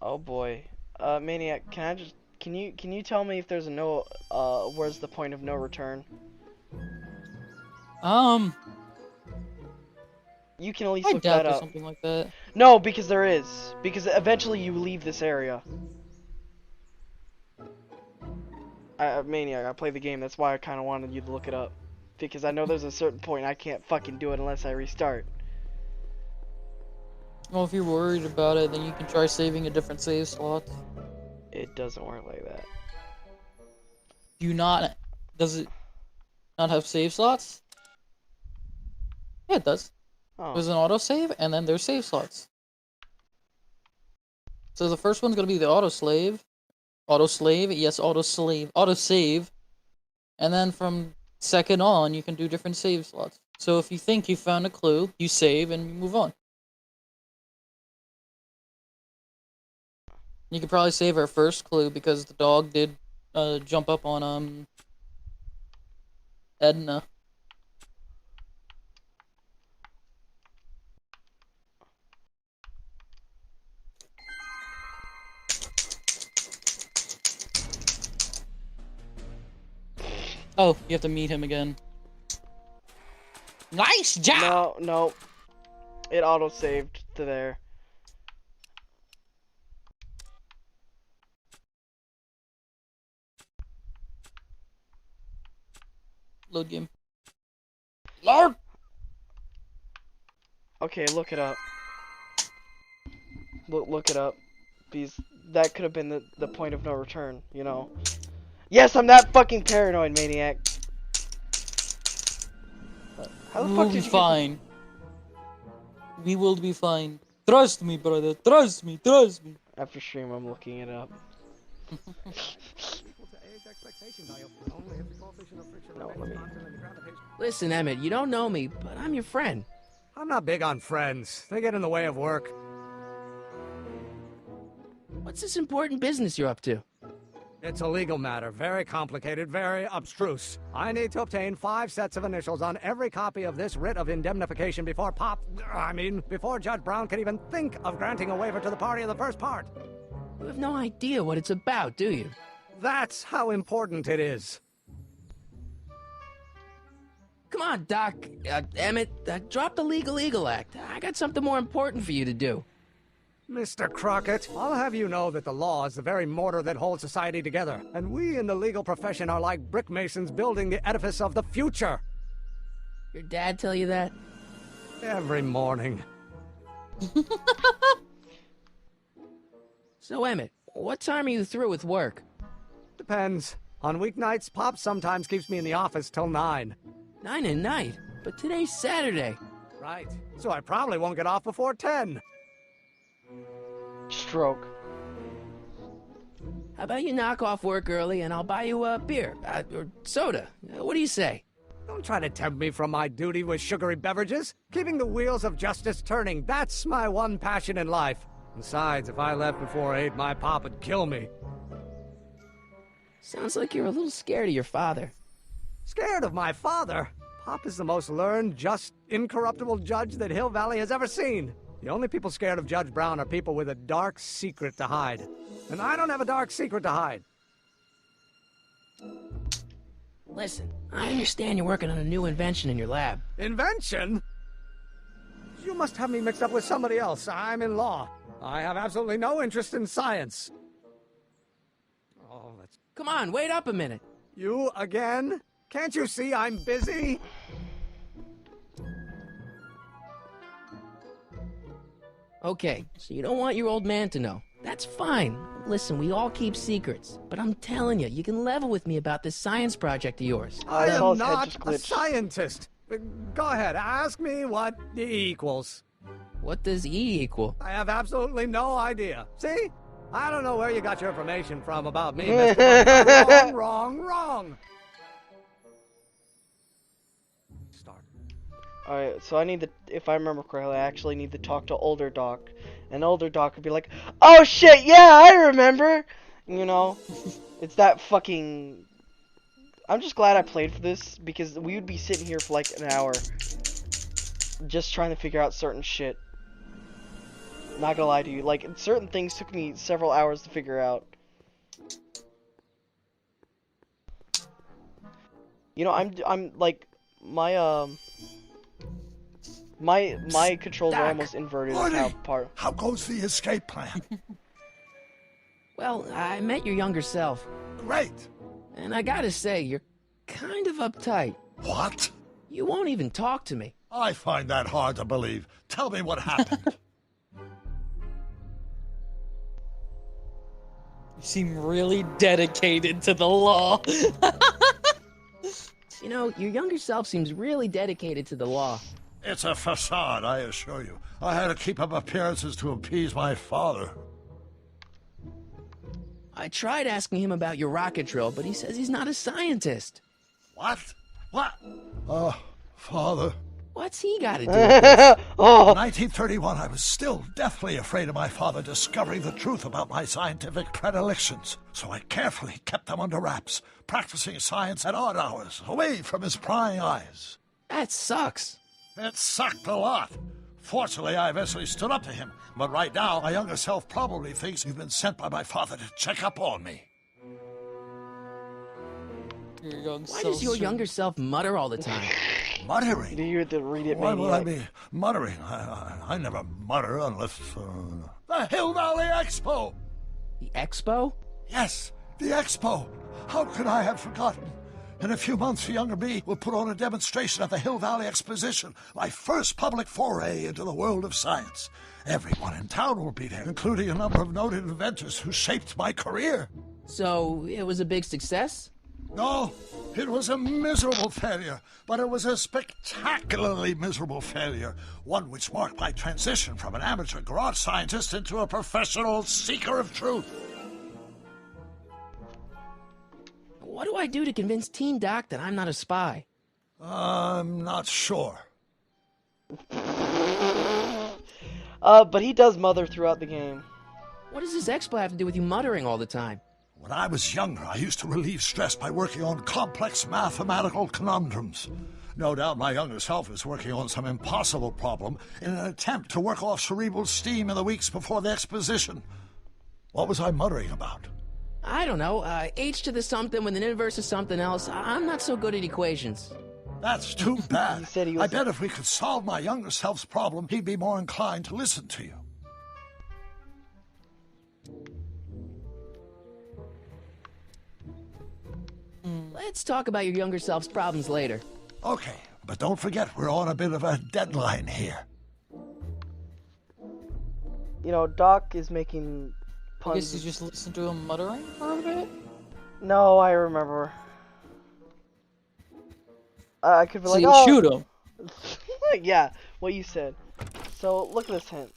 Speaker 1: Oh boy. Maniac, can you tell me if there's a where's the point of no return? You can at least look that up.
Speaker 2: Something like that.
Speaker 1: No, because there is. Because eventually you leave this area. Maniac, I play the game. That's why I kind of wanted you to look it up. Because I know there's a certain point I can't fucking do it unless I restart.
Speaker 2: Well, if you're worried about it, then you can try saving a different save slot.
Speaker 1: It doesn't work like that.
Speaker 2: Does it not have save slots? Yeah, it does.
Speaker 1: Oh.
Speaker 2: There's an autosave, and then there's save slots. So the first one's gonna be the autosave, autosave, and then from second on, you can do different save slots. So if you think you found a clue, you save and you move on. You could probably save our first clue because the dog did jump up on Edna. Oh, you have to meet him again. Nice job!
Speaker 1: No. It auto-saved to there.
Speaker 2: Load game. Lord!
Speaker 1: Okay, look it up. Look it up. Because that could have been the point of no return, you know. Yes, I'm that fucking paranoid, Maniac. How the fuck did you
Speaker 2: be fine. We will be fine. Trust me, brother. Trust me. Trust me.
Speaker 1: After stream, I'm looking it up. No, let me...
Speaker 3: Listen, Emmett, you don't know me, but I'm your friend.
Speaker 16: I'm not big on friends. They get in the way of work.
Speaker 3: What's this important business you're up to?
Speaker 16: It's a legal matter. Very complicated, very abstruse. I need to obtain 5 sets of initials on every copy of this writ of indemnification before before Judge Brown can even think of granting a waiver to the party of the first part.
Speaker 3: You have no idea what it's about, do you?
Speaker 16: That's how important it is.
Speaker 3: Come on, Doc. Emmett, drop the Legal Eagle Act. I got something more important for you to do.
Speaker 16: Mr. Crockett, I'll have you know that the law is the very mortar that holds society together, and we in the legal profession are like brick masons building the edifice of the future.
Speaker 3: Your dad tell you that?
Speaker 16: Every morning.
Speaker 3: So, Emmett, what time are you through with work?
Speaker 16: Depends. On weeknights, Pop sometimes keeps me in the office till 9.
Speaker 3: 9 at night? But today's Saturday.
Speaker 16: Right. So I probably won't get off before 10.
Speaker 1: Stroke.
Speaker 3: How about you knock off work early and I'll buy you a beer, or soda. What do you say?
Speaker 16: Don't try to tempt me from my duty with sugary beverages. Keeping the wheels of justice turning, that's my one passion in life. Besides, if I left before 8, my pop would kill me.
Speaker 3: Sounds like you're a little scared of your father.
Speaker 16: Scared of my father? Pop is the most learned, just, incorruptible judge that Hill Valley has ever seen. The only people scared of Judge Brown are people with a dark secret to hide. And I don't have a dark secret to hide.
Speaker 3: Listen, I understand you're working on a new invention in your lab.
Speaker 16: Invention? You must have me mixed up with somebody else. I'm in law. I have absolutely no interest in science. Oh, that's...
Speaker 3: Come on, wait up a minute.
Speaker 16: You again? Can't you see I'm busy?
Speaker 3: Okay, so you don't want your old man to know. That's fine. Listen, we all keep secrets. But I'm telling you, you can level with me about this science project of yours.
Speaker 16: I am not a scientist. Go ahead, ask me what E equals.
Speaker 3: What does E equal?
Speaker 16: I have absolutely no idea. See? I don't know where you got your information from about me, Mr. But wrong.
Speaker 1: Alright, so I need to, if I remember correctly, I actually need to talk to older Doc. And older Doc would be like, oh shit, yeah, I remember! You know? It's that fucking... I'm just glad I played for this, because we would be sitting here for like an hour. Just trying to figure out certain shit. Not gonna lie to you, like, certain things took me several hours to figure out. You know, I'm like, my controls are almost inverted.
Speaker 4: How goes the escape plan?
Speaker 3: Well, I met your younger self.
Speaker 4: Great.
Speaker 3: And I gotta say, you're kind of uptight.
Speaker 4: What?
Speaker 3: You won't even talk to me.
Speaker 4: I find that hard to believe. Tell me what happened.
Speaker 2: You seem really dedicated to the law.
Speaker 3: You know, your younger self seems really dedicated to the law.
Speaker 4: It's a facade, I assure you. I had to keep up appearances to appease my father.
Speaker 3: I tried asking him about your rocket drill, but he says he's not a scientist.
Speaker 4: What? What? Father.
Speaker 3: What's he got to do with this?
Speaker 4: In 1931, I was still deathly afraid of my father discovering the truth about my scientific predilections, so I carefully kept them under wraps, practicing science at odd hours, away from his prying eyes.
Speaker 3: That sucks.
Speaker 4: It sucked a lot. Fortunately, I eventually stood up to him, but right now, my younger self probably thinks you've been sent by my father to check up on me.
Speaker 3: Why does your younger self mutter all the time?
Speaker 4: Muttering?
Speaker 1: Do you have to read it,
Speaker 4: Why
Speaker 1: Maniac?
Speaker 4: would I be muttering? I never mutter unless... The Hill Valley Expo!
Speaker 3: The Expo?
Speaker 4: Yes, the Expo! How could I have forgotten? In a few months, younger me will put on a demonstration at the Hill Valley Exposition, my first public foray into the world of science. Everyone in town will be there, including a number of noted inventors who shaped my career.
Speaker 3: So, it was a big success?
Speaker 4: No, it was a miserable failure, but it was a spectacularly miserable failure, one which marked my transition from an amateur garage scientist into a professional seeker of truth.
Speaker 3: What do I do to convince Teen Doc that I'm not a spy?
Speaker 4: I'm not sure.
Speaker 1: But he does mother throughout the game.
Speaker 3: What does this expo have to do with you muttering all the time?
Speaker 4: When I was younger, I used to relieve stress by working on complex mathematical conundrums. No doubt my younger self is working on some impossible problem in an attempt to work off cerebral steam in the weeks before the exposition. What was I muttering about?
Speaker 3: I don't know. H to the something with an inverse of something else. I'm not so good at equations.
Speaker 4: That's too bad.
Speaker 1: He was
Speaker 4: I bet if we could solve my younger self's problem, he'd be more inclined to listen to you.
Speaker 3: Let's talk about your younger self's problems later.
Speaker 4: Okay, but don't forget we're on a bit of a deadline here.
Speaker 1: You know, Doc is making puns.
Speaker 2: I guess you just listen to him muttering for a bit?
Speaker 1: No, I remember. I could be
Speaker 2: So
Speaker 1: like,
Speaker 2: you
Speaker 1: oh.
Speaker 2: shoot him.
Speaker 1: Yeah, what you said. So, look at this hint.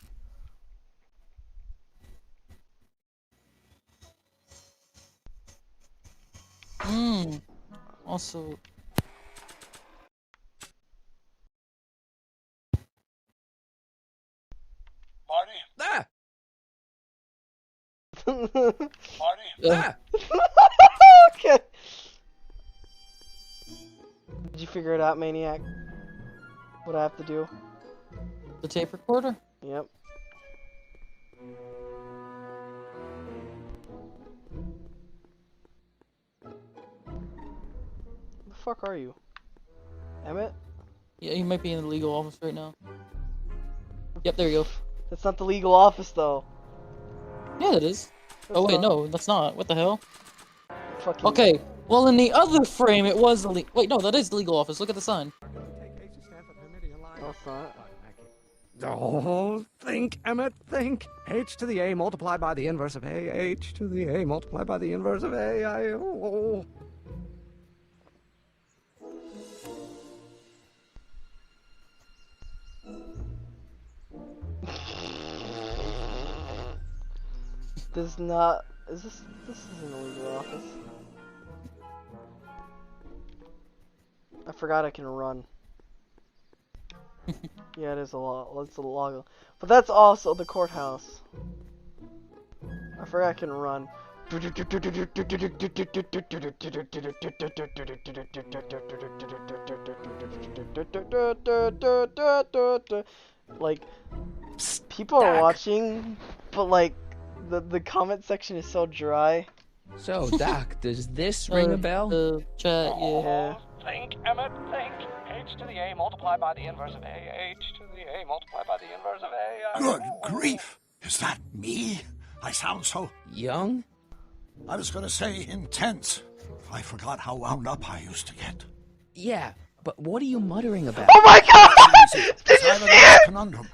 Speaker 2: Also,
Speaker 1: Okay. Did you figure it out, Maniac? What I have to do?
Speaker 2: The tape recorder?
Speaker 1: Yep. Where the fuck are you? Emmett?
Speaker 2: Yeah, he might be in the legal office right now. Yep, there you go.
Speaker 1: That's not the legal office, though.
Speaker 2: Yeah, it is.
Speaker 1: That's
Speaker 2: Oh wait,
Speaker 1: not.
Speaker 2: no, that's not. What the hell?
Speaker 1: Fucking...
Speaker 2: Okay, well in the other frame it was the wait, no, that is the legal office. Look at the sign.
Speaker 1: No, it's not.
Speaker 16: Oh, think, Emmett, think. H to the A multiplied by the inverse of A. H to the A multiplied by the inverse of A. Oh.
Speaker 1: This is not. Is this? This isn't a legal office. I forgot I can run. Yeah, it is a law. It's a law. But that's also the courthouse. I forgot I can run. Like, people are watching, but like, the comment section is so dry.
Speaker 3: So, Doc, does this ring a bell?
Speaker 2: The chat, yeah.
Speaker 16: Think, Emmett, think. H to the A multiplied by the inverse of A. H to the A multiplied by the inverse of A.
Speaker 4: Good grief! Is that me? I sound so...
Speaker 3: Young?
Speaker 4: I was gonna say intense. I forgot how wound up I used to get.
Speaker 3: Yeah, but what are you muttering about?
Speaker 1: Oh my god!
Speaker 4: Did you see it? Conundrum.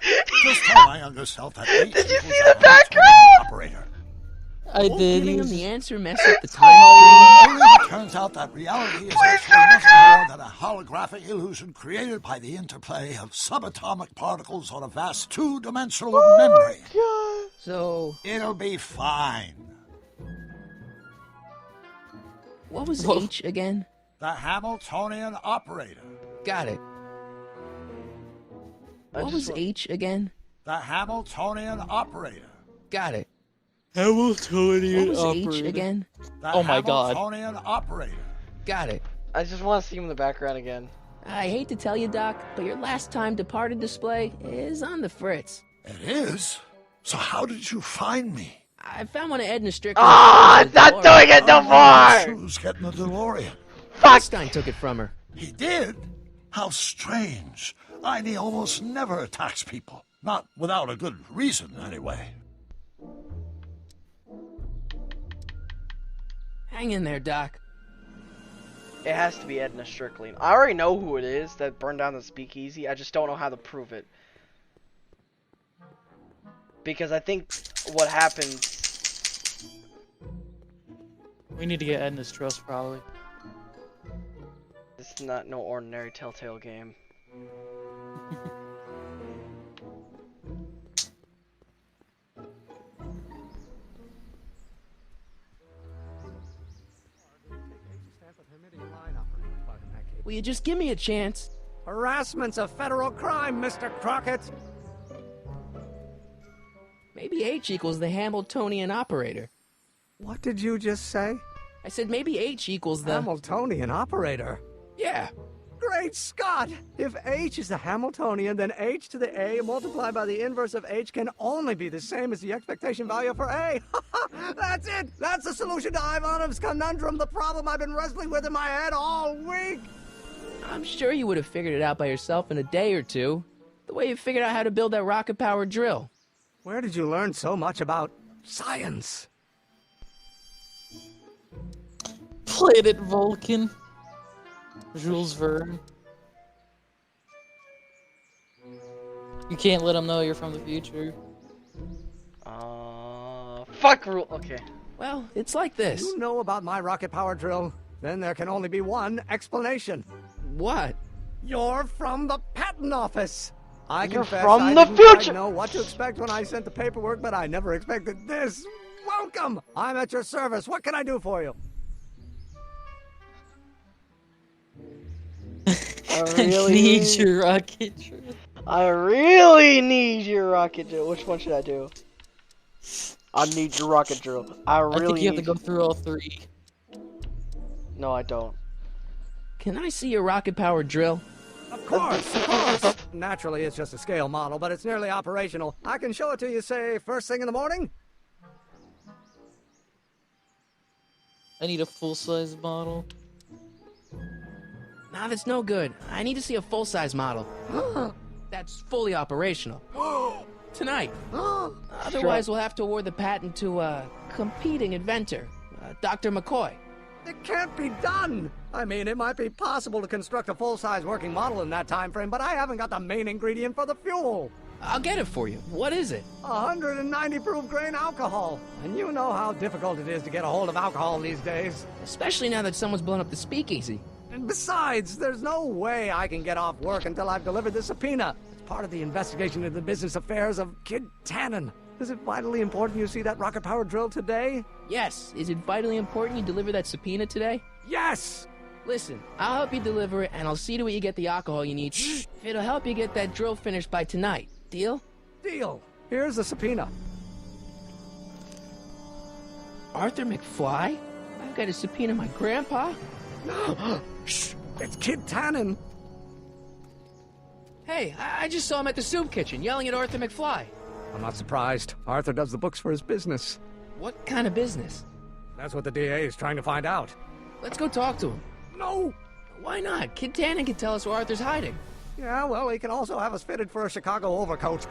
Speaker 4: Just tell my younger self that H
Speaker 1: Did you
Speaker 4: equals
Speaker 1: see
Speaker 4: a
Speaker 1: the background?
Speaker 4: operator.
Speaker 2: I did.
Speaker 3: Giving him the answer mess up the time
Speaker 4: Only it turns out that reality is actually nothing more than a holographic illusion created by the interplay of subatomic particles on a vast two-dimensional memory.
Speaker 1: God.
Speaker 3: So...
Speaker 4: It'll be fine.
Speaker 3: What was H again?
Speaker 4: The Hamiltonian operator.
Speaker 3: Got it. What was H again?
Speaker 4: The Hamiltonian operator.
Speaker 3: Got it.
Speaker 2: Hamiltonian
Speaker 3: What was H
Speaker 2: operator.
Speaker 3: again?
Speaker 4: The
Speaker 2: Oh my god.
Speaker 4: Hamiltonian operator.
Speaker 3: Got it.
Speaker 1: I just want to see him in the background again.
Speaker 3: I hate to tell you, Doc, but your last time departed display is on the fritz.
Speaker 4: It is? So how did you find me?
Speaker 3: I found one of Edna Strickland's.
Speaker 1: Ah, it's not doing it no more!
Speaker 4: Who's getting the DeLorean?
Speaker 3: Einstein took it from her.
Speaker 4: He did? How strange. Iny almost never attacks people. Not without a good reason, anyway.
Speaker 3: Hang in there, Doc.
Speaker 1: It has to be Edna Strickland. I already know who it is that burned down the speakeasy. I just don't know how to prove it. Because I think what happened...
Speaker 2: We need to get Edna's trust, probably.
Speaker 1: It's not no ordinary Telltale game.
Speaker 3: Will you just give me a chance?
Speaker 16: Harassment's a federal crime, Mr. Crockett.
Speaker 3: Maybe H equals the Hamiltonian operator.
Speaker 16: What did you just say?
Speaker 3: I said maybe H equals the...
Speaker 16: Hamiltonian operator?
Speaker 3: Yeah.
Speaker 16: Great Scott! If H is the Hamiltonian, then H to the A multiplied by the inverse of H can only be the same as the expectation value for A. That's it! That's the solution to Ivanov's conundrum, the problem I've been wrestling with in my head all week!
Speaker 3: I'm sure you would have figured it out by yourself in a day or two. The way you figured out how to build that rocket-powered drill.
Speaker 16: Where did you learn so much about science?
Speaker 2: Planet Vulcan. Jules Verne. You can't let them know you're from the future.
Speaker 1: Fuck rule. Okay.
Speaker 3: Well, it's like this.
Speaker 16: You know about my rocket power drill? Then there can only be one explanation.
Speaker 3: What?
Speaker 16: You're from the patent office. I
Speaker 1: You're
Speaker 16: confess
Speaker 1: from
Speaker 16: I
Speaker 1: the
Speaker 16: didn't
Speaker 1: future.
Speaker 16: quite know what to expect when I sent the paperwork, but I never expected this. Welcome. I'm at your service. What can I do for you?
Speaker 1: I really
Speaker 2: need your rocket drill.
Speaker 1: I really need your rocket drill. Which one should I do? I need your rocket drill. I really
Speaker 2: think you have
Speaker 1: need
Speaker 2: to go through all 3.
Speaker 1: No, I don't.
Speaker 3: Can I see your rocket-powered drill?
Speaker 16: Of course. Naturally, it's just a scale model, but it's nearly operational. I can show it to you, say, first thing in the morning?
Speaker 2: I need a full-size model.
Speaker 3: Nah, that's no good. I need to see a full-size model. That's fully operational. Tonight. Otherwise, we'll have to award the patent to a competing inventor, Dr. McCoy.
Speaker 16: It can't be done! I mean, it might be possible to construct a full-size working model in that time frame, but I haven't got the main ingredient for the fuel.
Speaker 3: I'll get it for you. What is it?
Speaker 16: 190 proof grain alcohol. And you know how difficult it is to get a hold of alcohol these days.
Speaker 3: Especially now that someone's blown up the speakeasy.
Speaker 16: And besides, there's no way I can get off work until I've delivered the subpoena. It's part of the investigation into the business affairs of Kid Tannen. Is it vitally important you see that rocket-powered drill today?
Speaker 3: Yes. Is it vitally important you deliver that subpoena today?
Speaker 16: Yes!
Speaker 3: Listen, I'll help you deliver it, and I'll see to it you get the alcohol you need. If it'll help you get that drill finished by tonight. Deal?
Speaker 16: Deal. Here's the subpoena.
Speaker 3: Arthur McFly? I've got to subpoena my grandpa?
Speaker 16: Shh! It's Kid Tannen.
Speaker 3: Hey, I just saw him at the soup kitchen, yelling at Arthur McFly.
Speaker 16: I'm not surprised. Arthur does the books for his business.
Speaker 3: What kind of business?
Speaker 16: That's what the DA is trying to find out.
Speaker 3: Let's go talk to him.
Speaker 16: No!
Speaker 3: Why not? Kid Tannen can tell us where Arthur's hiding.
Speaker 16: Yeah, well, he can also have us fitted for a Chicago overcoat.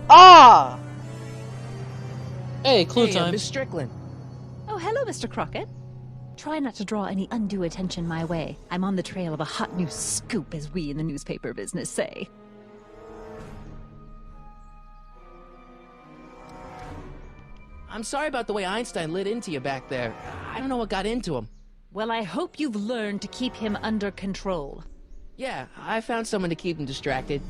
Speaker 1: Ah!
Speaker 2: Hey, clue time.
Speaker 3: Miss Strickland.
Speaker 12: Oh, hello, Mr. Crockett. Try not to draw any undue attention my way. I'm on the trail of a hot new scoop, as we in the newspaper business say.
Speaker 3: I'm sorry about the way Einstein lit into you back there. I don't know what got into him.
Speaker 12: Well, I hope you've learned to keep him under control.
Speaker 3: Yeah, I found someone to keep him distracted.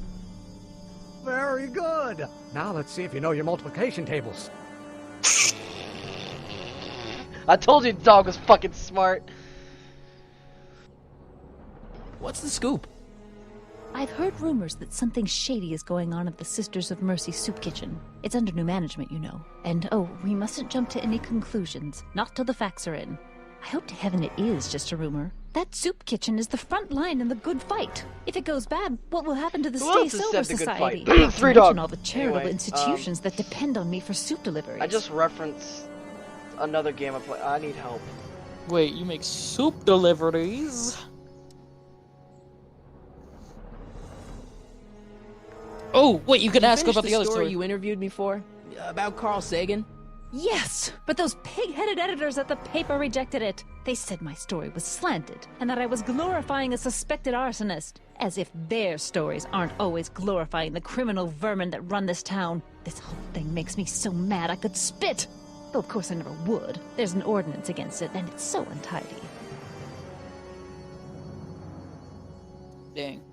Speaker 16: Very good. Now let's see if you know your multiplication tables.
Speaker 1: I told you the dog was fucking smart.
Speaker 3: What's the scoop?
Speaker 12: I've heard rumors that something shady is going on at the Sisters of Mercy soup kitchen. It's under new management, you know. And oh, we mustn't jump to any conclusions. Not till the facts are in. I hope to heaven it is just a rumor. That soup kitchen is the front line in the good fight. If it goes bad, what will happen to the
Speaker 1: Who
Speaker 12: Stay
Speaker 1: else has
Speaker 12: Sober
Speaker 1: said the good
Speaker 12: Society?
Speaker 1: fight?
Speaker 12: Not to
Speaker 1: Three dog.
Speaker 12: mention all the charitable
Speaker 1: Anyway,
Speaker 12: institutions that depend on me for soup deliveries.
Speaker 1: I just referenced another game I play. I need help.
Speaker 2: Wait, you make soup deliveries? Oh, wait, you can ask about the other story.
Speaker 3: You interviewed me for? About Carl Sagan?
Speaker 12: Yes, but those pig-headed editors at the paper rejected it. They said my story was slanted, and that I was glorifying a suspected arsonist. As if their stories aren't always glorifying the criminal vermin that run this town. This whole thing makes me so mad I could spit. Though of course I never would. There's an ordinance against it, and it's so untidy.
Speaker 2: Dang.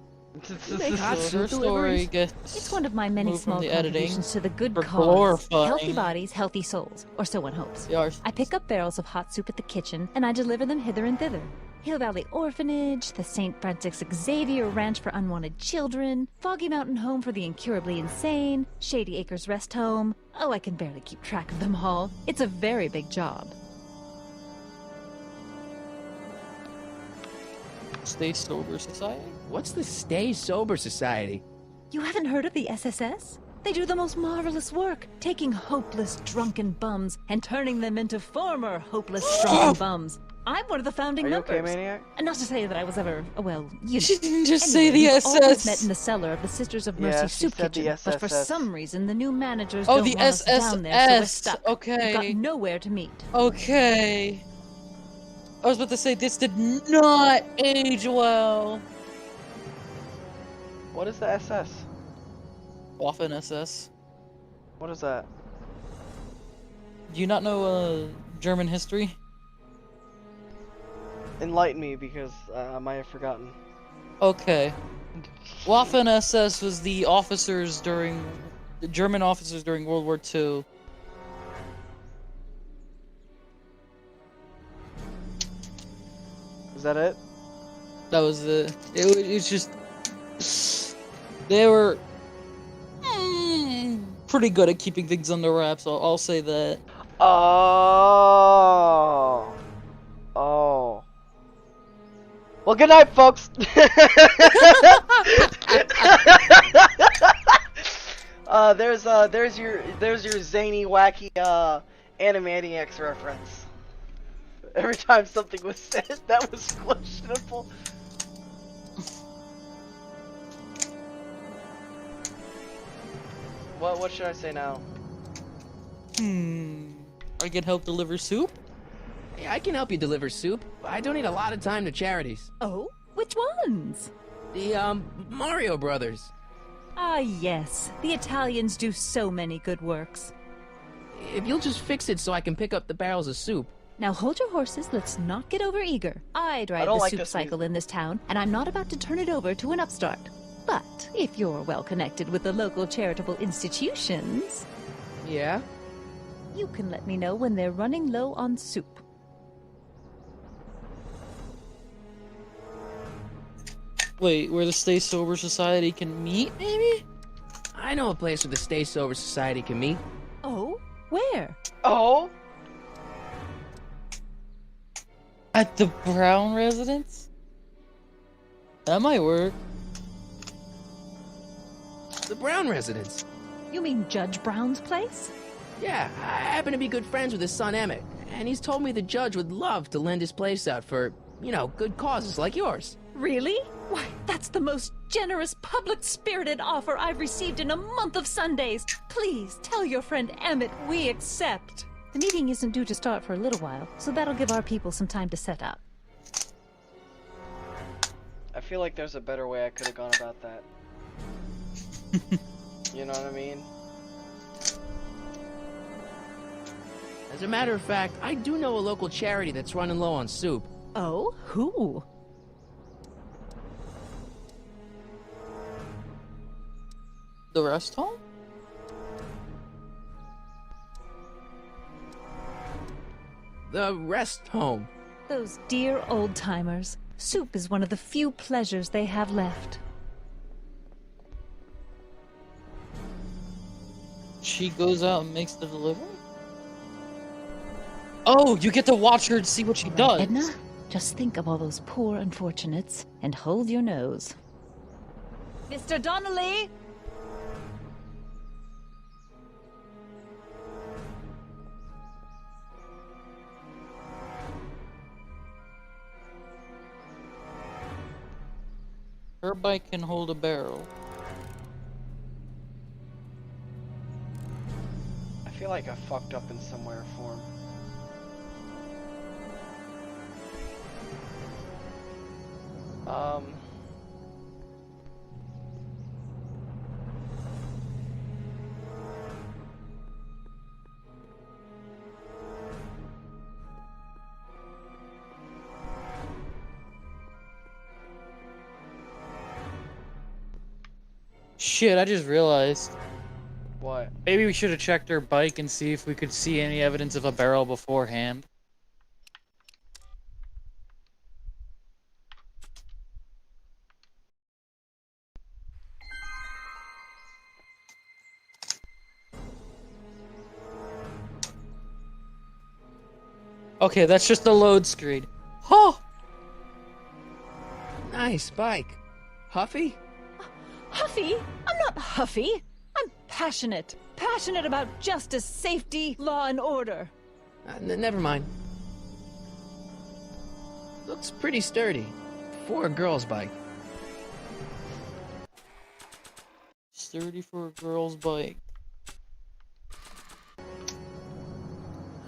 Speaker 12: Hot soup
Speaker 2: story gets
Speaker 12: It's one of my many
Speaker 2: moved from
Speaker 12: small
Speaker 2: the editing
Speaker 12: contributions to the good
Speaker 2: for
Speaker 12: cause.
Speaker 2: glorifying
Speaker 12: Healthy bodies, healthy souls, or so one hopes.
Speaker 2: Yes.
Speaker 12: I pick up barrels of hot soup at the kitchen, and I deliver them hither and thither. Hill Valley Orphanage, the St. Francis Xavier Ranch for Unwanted Children, Foggy Mountain Home for the Incurably Insane, Shady Acres Rest Home. Oh, I can barely keep track of them all. It's a very big job.
Speaker 2: Stay Sober Society?
Speaker 3: What's the Stay Sober Society?
Speaker 12: You haven't heard of the SSS? They do the most marvelous work, taking hopeless drunken bums and turning them into former hopeless drunken bums. I'm one of the founding
Speaker 1: Are you
Speaker 12: members.
Speaker 1: okay, Maniac?
Speaker 12: And not to say that I was ever, well, you
Speaker 2: She
Speaker 12: know.
Speaker 2: didn't just
Speaker 12: Anyway,
Speaker 2: say the
Speaker 12: we've
Speaker 2: SS.
Speaker 12: always met in the cellar of the Sisters of Mercy
Speaker 1: Yeah, she
Speaker 12: soup
Speaker 1: said the
Speaker 12: kitchen, but for
Speaker 1: SSS.
Speaker 12: some reason the new managers
Speaker 2: Oh,
Speaker 12: don't
Speaker 2: the
Speaker 12: want us down there, so we're
Speaker 2: SSS.
Speaker 12: stuck.
Speaker 2: Okay.
Speaker 12: We've got nowhere to meet.
Speaker 2: Okay. I was about to say, this did not age well.
Speaker 1: What is the SS?
Speaker 2: Waffen SS.
Speaker 1: What is that?
Speaker 2: Do you not know German history?
Speaker 1: Enlighten me, because I might have forgotten.
Speaker 2: Okay. Waffen SS was the officers during the German officers during World War II.
Speaker 1: Is that it?
Speaker 2: That was it. It's just they were pretty good at keeping things under wraps. I'll say that.
Speaker 1: Oh. Oh. Well, good night, folks. There's your zany, wacky Animaniacs reference. Every time something was said that was questionable. What should I say now?
Speaker 2: I can help deliver soup?
Speaker 3: Hey, I can help you deliver soup. I donate a lot of time to charities.
Speaker 12: Oh? Which ones?
Speaker 3: The, Mario Brothers.
Speaker 12: Ah, yes. The Italians do so many good works.
Speaker 3: If you'll just fix it so I can pick up the barrels of soup.
Speaker 12: Now hold your horses, let's not get over eager. I drive the soup cycle in this town, and I'm not about to turn it over to an upstart. But if you're well connected with the local charitable institutions...
Speaker 3: Yeah?
Speaker 12: You can let me know when they're running low on soup.
Speaker 2: Wait, where the Stay Sober Society can meet, maybe?
Speaker 3: I know a place where the Stay Sober Society can meet.
Speaker 12: Oh? Where?
Speaker 1: Oh?
Speaker 2: At the Brown residence? That might work.
Speaker 3: The Brown residence?
Speaker 12: You mean Judge Brown's place?
Speaker 3: Yeah, I happen to be good friends with his son Emmett, and he's told me the judge would love to lend his place out for, you know, good causes like yours.
Speaker 12: Really? Why, that's the most generous, public-spirited offer I've received in a month of Sundays. Please, tell your friend Emmett we accept. The meeting isn't due to start for a little while, so that'll give our people some time to set up.
Speaker 1: I feel like there's a better way I could have gone about that. You know what I mean?
Speaker 3: As a matter of fact, I do know a local charity that's running low on soup.
Speaker 12: Oh? Who?
Speaker 2: The rest home?
Speaker 3: The rest home.
Speaker 12: Those dear old-timers. Soup is one of the few pleasures they have left.
Speaker 2: She goes out and makes the delivery? Oh, you get to watch her and see what she does.
Speaker 12: Edna, just think of all those poor unfortunates and hold your nose. Mr. Donnelly!
Speaker 2: Her bike can hold a barrel.
Speaker 1: I feel like I fucked up in some way or form.
Speaker 2: Shit, I just realized.
Speaker 1: What?
Speaker 2: Maybe we should have checked her bike and see if we could see any evidence of a barrel beforehand. Okay, that's just the load screen. Huh!
Speaker 3: Nice bike. Huffy?
Speaker 12: Huffy? I'm not huffy. I'm passionate. Passionate about justice, safety, law, and order.
Speaker 3: Never mind. Looks pretty sturdy. For a girl's bike.
Speaker 2: Sturdy for a girl's bike.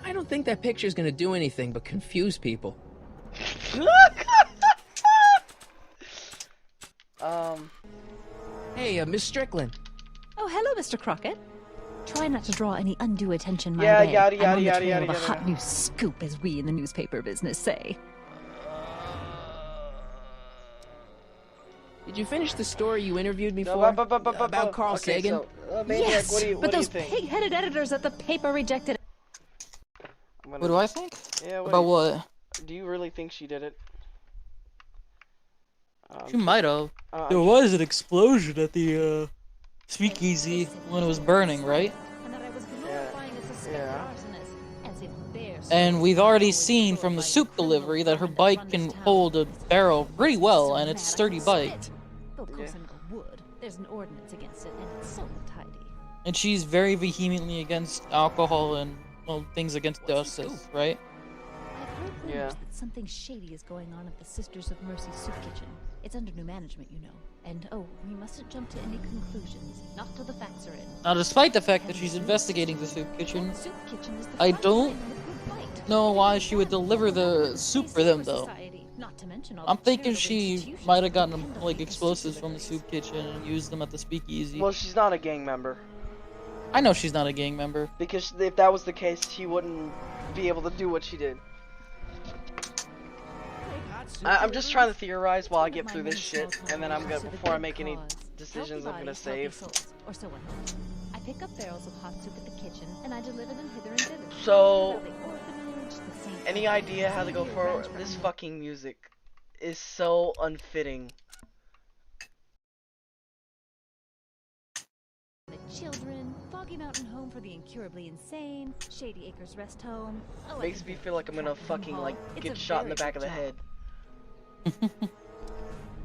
Speaker 3: I don't think that picture's gonna do anything but confuse people. Hey, Miss Strickland.
Speaker 12: Oh, hello, Mr. Crockett. Try not to draw any undue attention my
Speaker 1: Yeah,
Speaker 12: way.
Speaker 1: yada,
Speaker 12: I'm on the
Speaker 1: yada,
Speaker 12: trail
Speaker 1: yada,
Speaker 12: of a
Speaker 1: yada,
Speaker 12: hot
Speaker 1: yada.
Speaker 12: new scoop, as we in the newspaper business say.
Speaker 3: Did you finish the story you interviewed me
Speaker 1: No,
Speaker 3: for?
Speaker 1: About
Speaker 3: About Carl
Speaker 1: okay,
Speaker 3: Sagan?
Speaker 1: So, Maniac,
Speaker 12: Yes,
Speaker 1: what do
Speaker 12: but
Speaker 1: you
Speaker 12: those
Speaker 1: think?
Speaker 12: pig-headed editors at the paper rejected it.
Speaker 2: What do I think?
Speaker 1: Yeah,
Speaker 2: About what?
Speaker 1: Do you really think she did it?
Speaker 2: She might have. There was an explosion at the speakeasy when it was burning, right?
Speaker 1: Yeah.
Speaker 2: And we've already seen from the soup delivery that her bike can hold a barrel pretty well, and it's a sturdy bike.
Speaker 12: Of course, I never would. There's an ordinance against it, and it's so untidy.
Speaker 2: And she's very vehemently against alcohol and, well, things against justice, right?
Speaker 12: I've heard rumors that something shady is going on at the Sisters of Mercy soup kitchen. It's under new management, you know. And oh, we mustn't jump to any conclusions, not till the facts are in.
Speaker 2: Now, despite the fact that she's investigating the soup kitchen,
Speaker 12: Soup kitchen is the
Speaker 2: I
Speaker 12: front
Speaker 2: don't
Speaker 12: line in the good fight.
Speaker 2: know why she would deliver the soup for them, though.
Speaker 12: Not to mention all
Speaker 2: I'm
Speaker 12: the
Speaker 2: thinking
Speaker 12: charitable
Speaker 2: she
Speaker 12: institutions
Speaker 2: might have gotten,
Speaker 12: depend on
Speaker 2: like,
Speaker 12: the
Speaker 2: explosives from the soup kitchen and used them at the speakeasy.
Speaker 1: Well, she's not a gang member.
Speaker 2: I know she's not a gang member.
Speaker 1: Because if that was the case, she wouldn't be able to do what she did. I'm just trying to theorize while I get through this shit, and then before I make any decisions, I'm gonna save.
Speaker 12: Or so I hope. I pick up barrels of hot soup at the kitchen, and I deliver them hither and thither.
Speaker 1: So, any idea how to go forward? This fucking music is so unfitting.
Speaker 12: The children, Foggy Mountain Home for the Incurably Insane, Shady Acres Rest Home. Oh,
Speaker 1: Makes me feel like I'm gonna fucking get shot in the back of the head.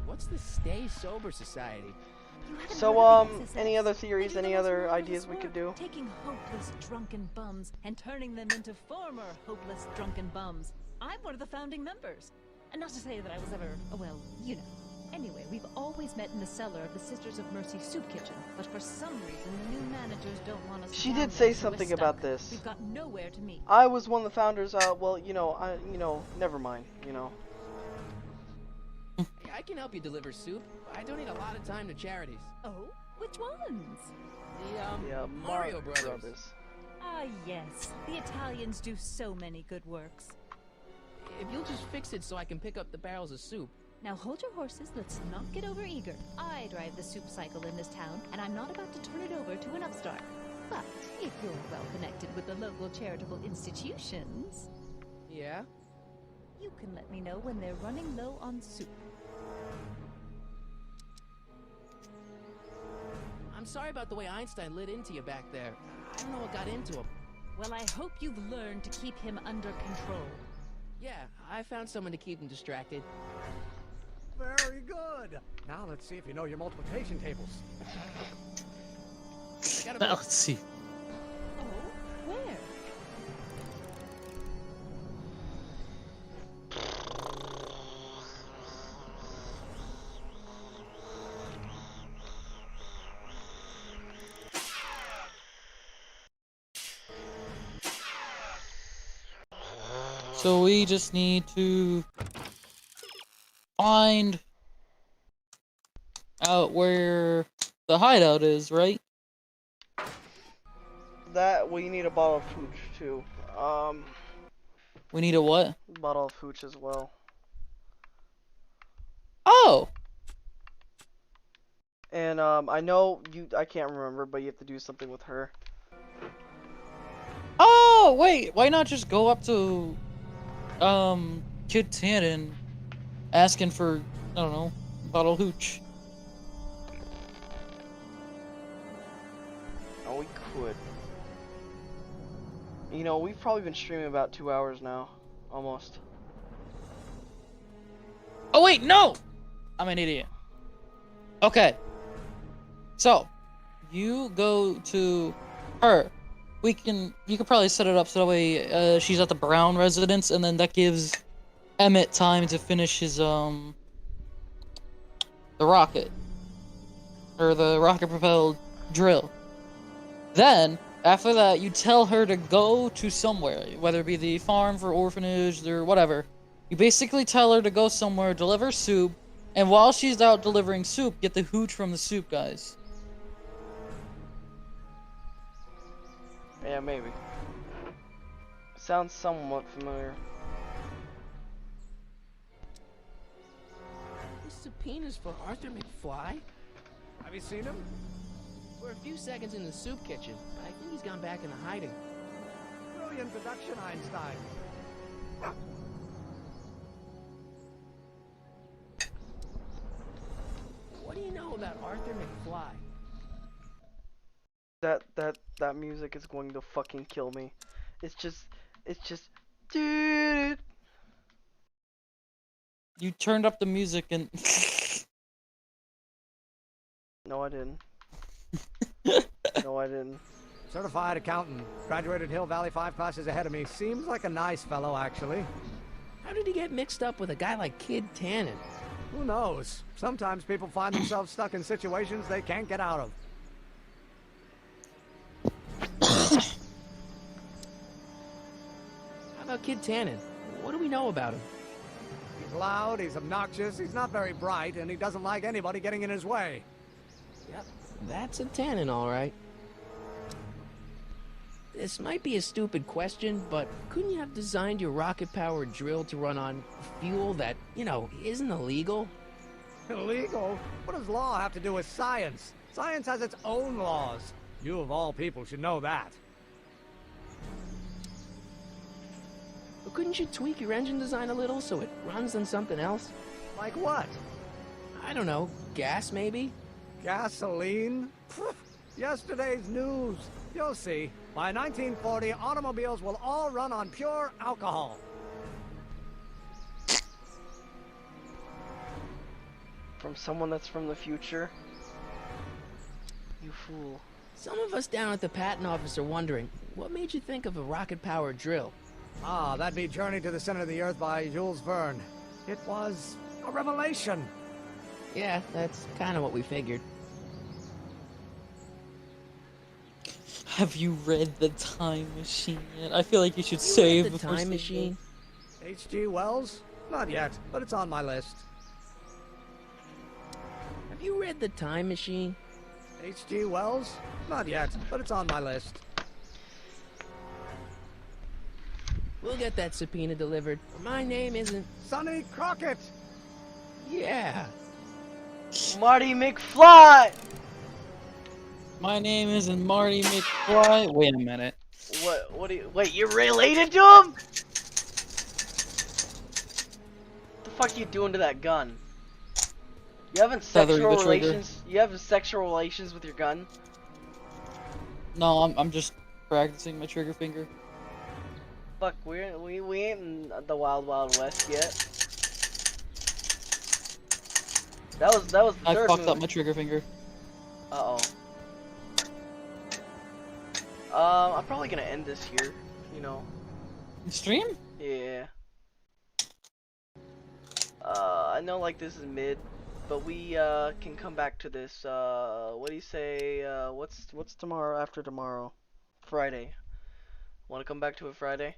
Speaker 3: What's the Stay Sober Society?
Speaker 1: So, any other theories, any other ideas we could do?
Speaker 12: Taking hopeless drunken bums and turning them into former hopeless drunken bums. I'm one of the founding members. And not to say that I was ever, well, you know. Anyway, we've always met in the cellar of the Sisters of Mercy soup kitchen, but for some reason the new managers don't want us to.
Speaker 1: She did say something about this.
Speaker 12: We've got nowhere to meet.
Speaker 1: I was one of the founders. Well, never mind.
Speaker 3: I can help you deliver soup. I donate a lot of time to charities.
Speaker 12: Oh, which ones?
Speaker 3: The Mario Brothers.
Speaker 12: Ah, yes. The Italians do so many good works.
Speaker 3: If you'll just fix it so I can pick up the barrels of soup.
Speaker 12: Now hold your horses, let's not get over-eager. I drive the soup cycle in this town, and I'm not about to turn it over to an upstart. But if you're well connected with the local charitable institutions...
Speaker 3: Yeah?
Speaker 12: You can let me know when they're running low on soup.
Speaker 3: I'm sorry about the way Einstein lit into you back there. I don't know what got into him.
Speaker 12: Well, I hope you've learned to keep him under control.
Speaker 3: Yeah, I found someone to keep him distracted.
Speaker 16: Very good. Now let's see if you know your multiplication tables.
Speaker 2: Now let's see.
Speaker 12: Oh, where?
Speaker 2: So we just need to find out where the hideout is, right?
Speaker 1: We need a bottle of hooch too.
Speaker 2: We need a what?
Speaker 1: Bottle of hooch as well.
Speaker 2: Oh!
Speaker 1: And I know I can't remember, but you have to do something with her.
Speaker 2: Oh, wait, why not just go up to Kid Tannen asking for, I don't know, bottle of hooch?
Speaker 1: Oh, we could. You know, we've probably been streaming about 2 hours now, almost.
Speaker 2: Oh wait, no! I'm an idiot. Okay. So, you go to her. You can probably set it up so that way she's at the Brown residence, and then that gives Emmett time to finish his the rocket. Or the rocket propelled drill. Then, after that, you tell her to go to somewhere, whether it be the farm for orphanage or whatever. You basically tell her to go somewhere, deliver soup, and while she's out delivering soup, get the hooch from the soup guys.
Speaker 1: Yeah, maybe. Sounds somewhat familiar.
Speaker 3: This subpoena's for Arthur McFly?
Speaker 16: Have you seen him?
Speaker 3: For a few seconds in the soup kitchen, but I think he's gone back into hiding.
Speaker 16: Brilliant deduction, Einstein.
Speaker 3: about Arthur McFly?
Speaker 1: That music is going to fucking kill me. It's just, dude.
Speaker 2: You turned up the music and.
Speaker 1: No, I didn't. No, I didn't.
Speaker 16: Certified accountant. Graduated Hill Valley 5 classes ahead of me. Seems like a nice fellow, actually.
Speaker 3: How did he get mixed up with a guy like Kid Tannen?
Speaker 16: Who knows? Sometimes people find themselves stuck in situations they can't get out of.
Speaker 3: How about Kid Tannen? What do we know about him?
Speaker 16: He's loud, he's obnoxious, he's not very bright, and he doesn't like anybody getting in his way.
Speaker 3: Yep, that's a Tannen, all right. This might be a stupid question, but couldn't you have designed your rocket-powered drill to run on fuel that, you know, isn't illegal?
Speaker 16: Illegal? What does law have to do with science? Science has its own laws. You, of all people, should know that.
Speaker 3: But couldn't you tweak your engine design a little so it runs on something else?
Speaker 16: Like what?
Speaker 3: I don't know. Gas, maybe?
Speaker 16: Gasoline? Pfft, yesterday's news. You'll see. By 1940, automobiles will all run on pure alcohol.
Speaker 1: From someone that's from the future? You fool.
Speaker 3: Some of us down at the patent office are wondering, what made you think of a rocket-powered drill?
Speaker 16: Ah, that'd be Journey to the Center of the Earth by Jules Verne. It was a revelation.
Speaker 3: Yeah, that's kind of what we figured.
Speaker 2: Have you read The Time Machine yet? I feel like you should save
Speaker 3: the Time Machine.
Speaker 16: H.G. Wells? Not yet, but it's on my list.
Speaker 3: Have you read The Time Machine?
Speaker 16: H.G. Wells? Not yet, but it's on my list.
Speaker 3: We'll get that subpoena delivered. My name isn't...
Speaker 16: Sonny Crockett!
Speaker 3: Yeah.
Speaker 1: Marty McFly!
Speaker 2: My name isn't Marty McFly. Wait a minute.
Speaker 1: What do you... Wait, you're related to him? What the fuck are you doing to that gun? You having sexual relations? You having sexual relations with your gun?
Speaker 2: No, I'm just practicing my trigger finger.
Speaker 1: Fuck, we ain't in the Wild Wild West yet. That was the
Speaker 2: I
Speaker 1: third
Speaker 2: fucked
Speaker 1: movie.
Speaker 2: up my trigger finger.
Speaker 1: Uh-oh. I'm probably gonna end this here, you know.
Speaker 2: Stream?
Speaker 1: Yeah. I know like this is mid, but we can come back to this. What do you say? What's tomorrow after tomorrow? Friday. Want to come back to it Friday?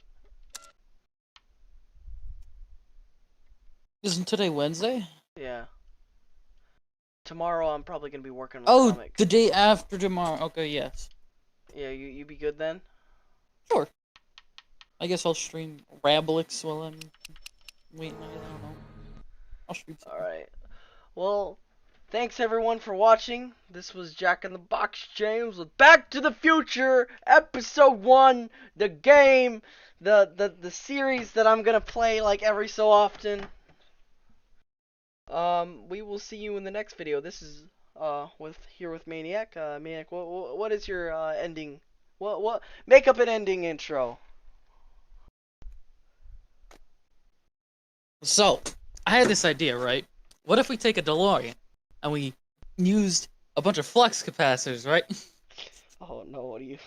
Speaker 2: Isn't today Wednesday?
Speaker 1: Yeah. Tomorrow I'm probably gonna be working on
Speaker 2: Oh,
Speaker 1: comic.
Speaker 2: the day after tomorrow. Okay, yes.
Speaker 1: Yeah, you be good then?
Speaker 2: Sure. I guess I'll stream Rablix while I'm waiting. I don't know. I'll stream something.
Speaker 1: Alright. Well, thanks everyone for watching. This was Jack in the Box James with Back to the Future Episode 1, the game, the series that I'm gonna play like every so often. We will see you in the next video. This is with Maniac. Maniac, what is your ending? What make up an ending intro.
Speaker 2: So, I had this idea, right? What if we take a DeLorean and we used a bunch of flux capacitors, right?
Speaker 1: Oh no, what do you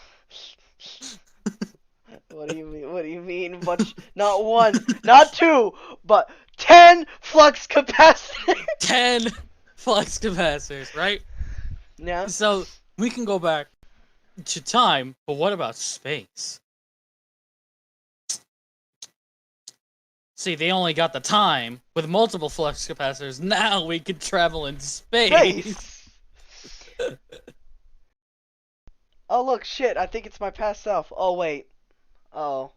Speaker 1: What do you mean? What do you mean? Bunch not one, not two, but 10 flux capacitors.
Speaker 2: 10 flux capacitors, right?
Speaker 1: Yeah.
Speaker 2: So, we can go back to time, but what about space? See, they only got the time with multiple flux capacitors. Now we can travel in space.
Speaker 1: Oh look, shit! I think it's my past self. Oh wait. Oh.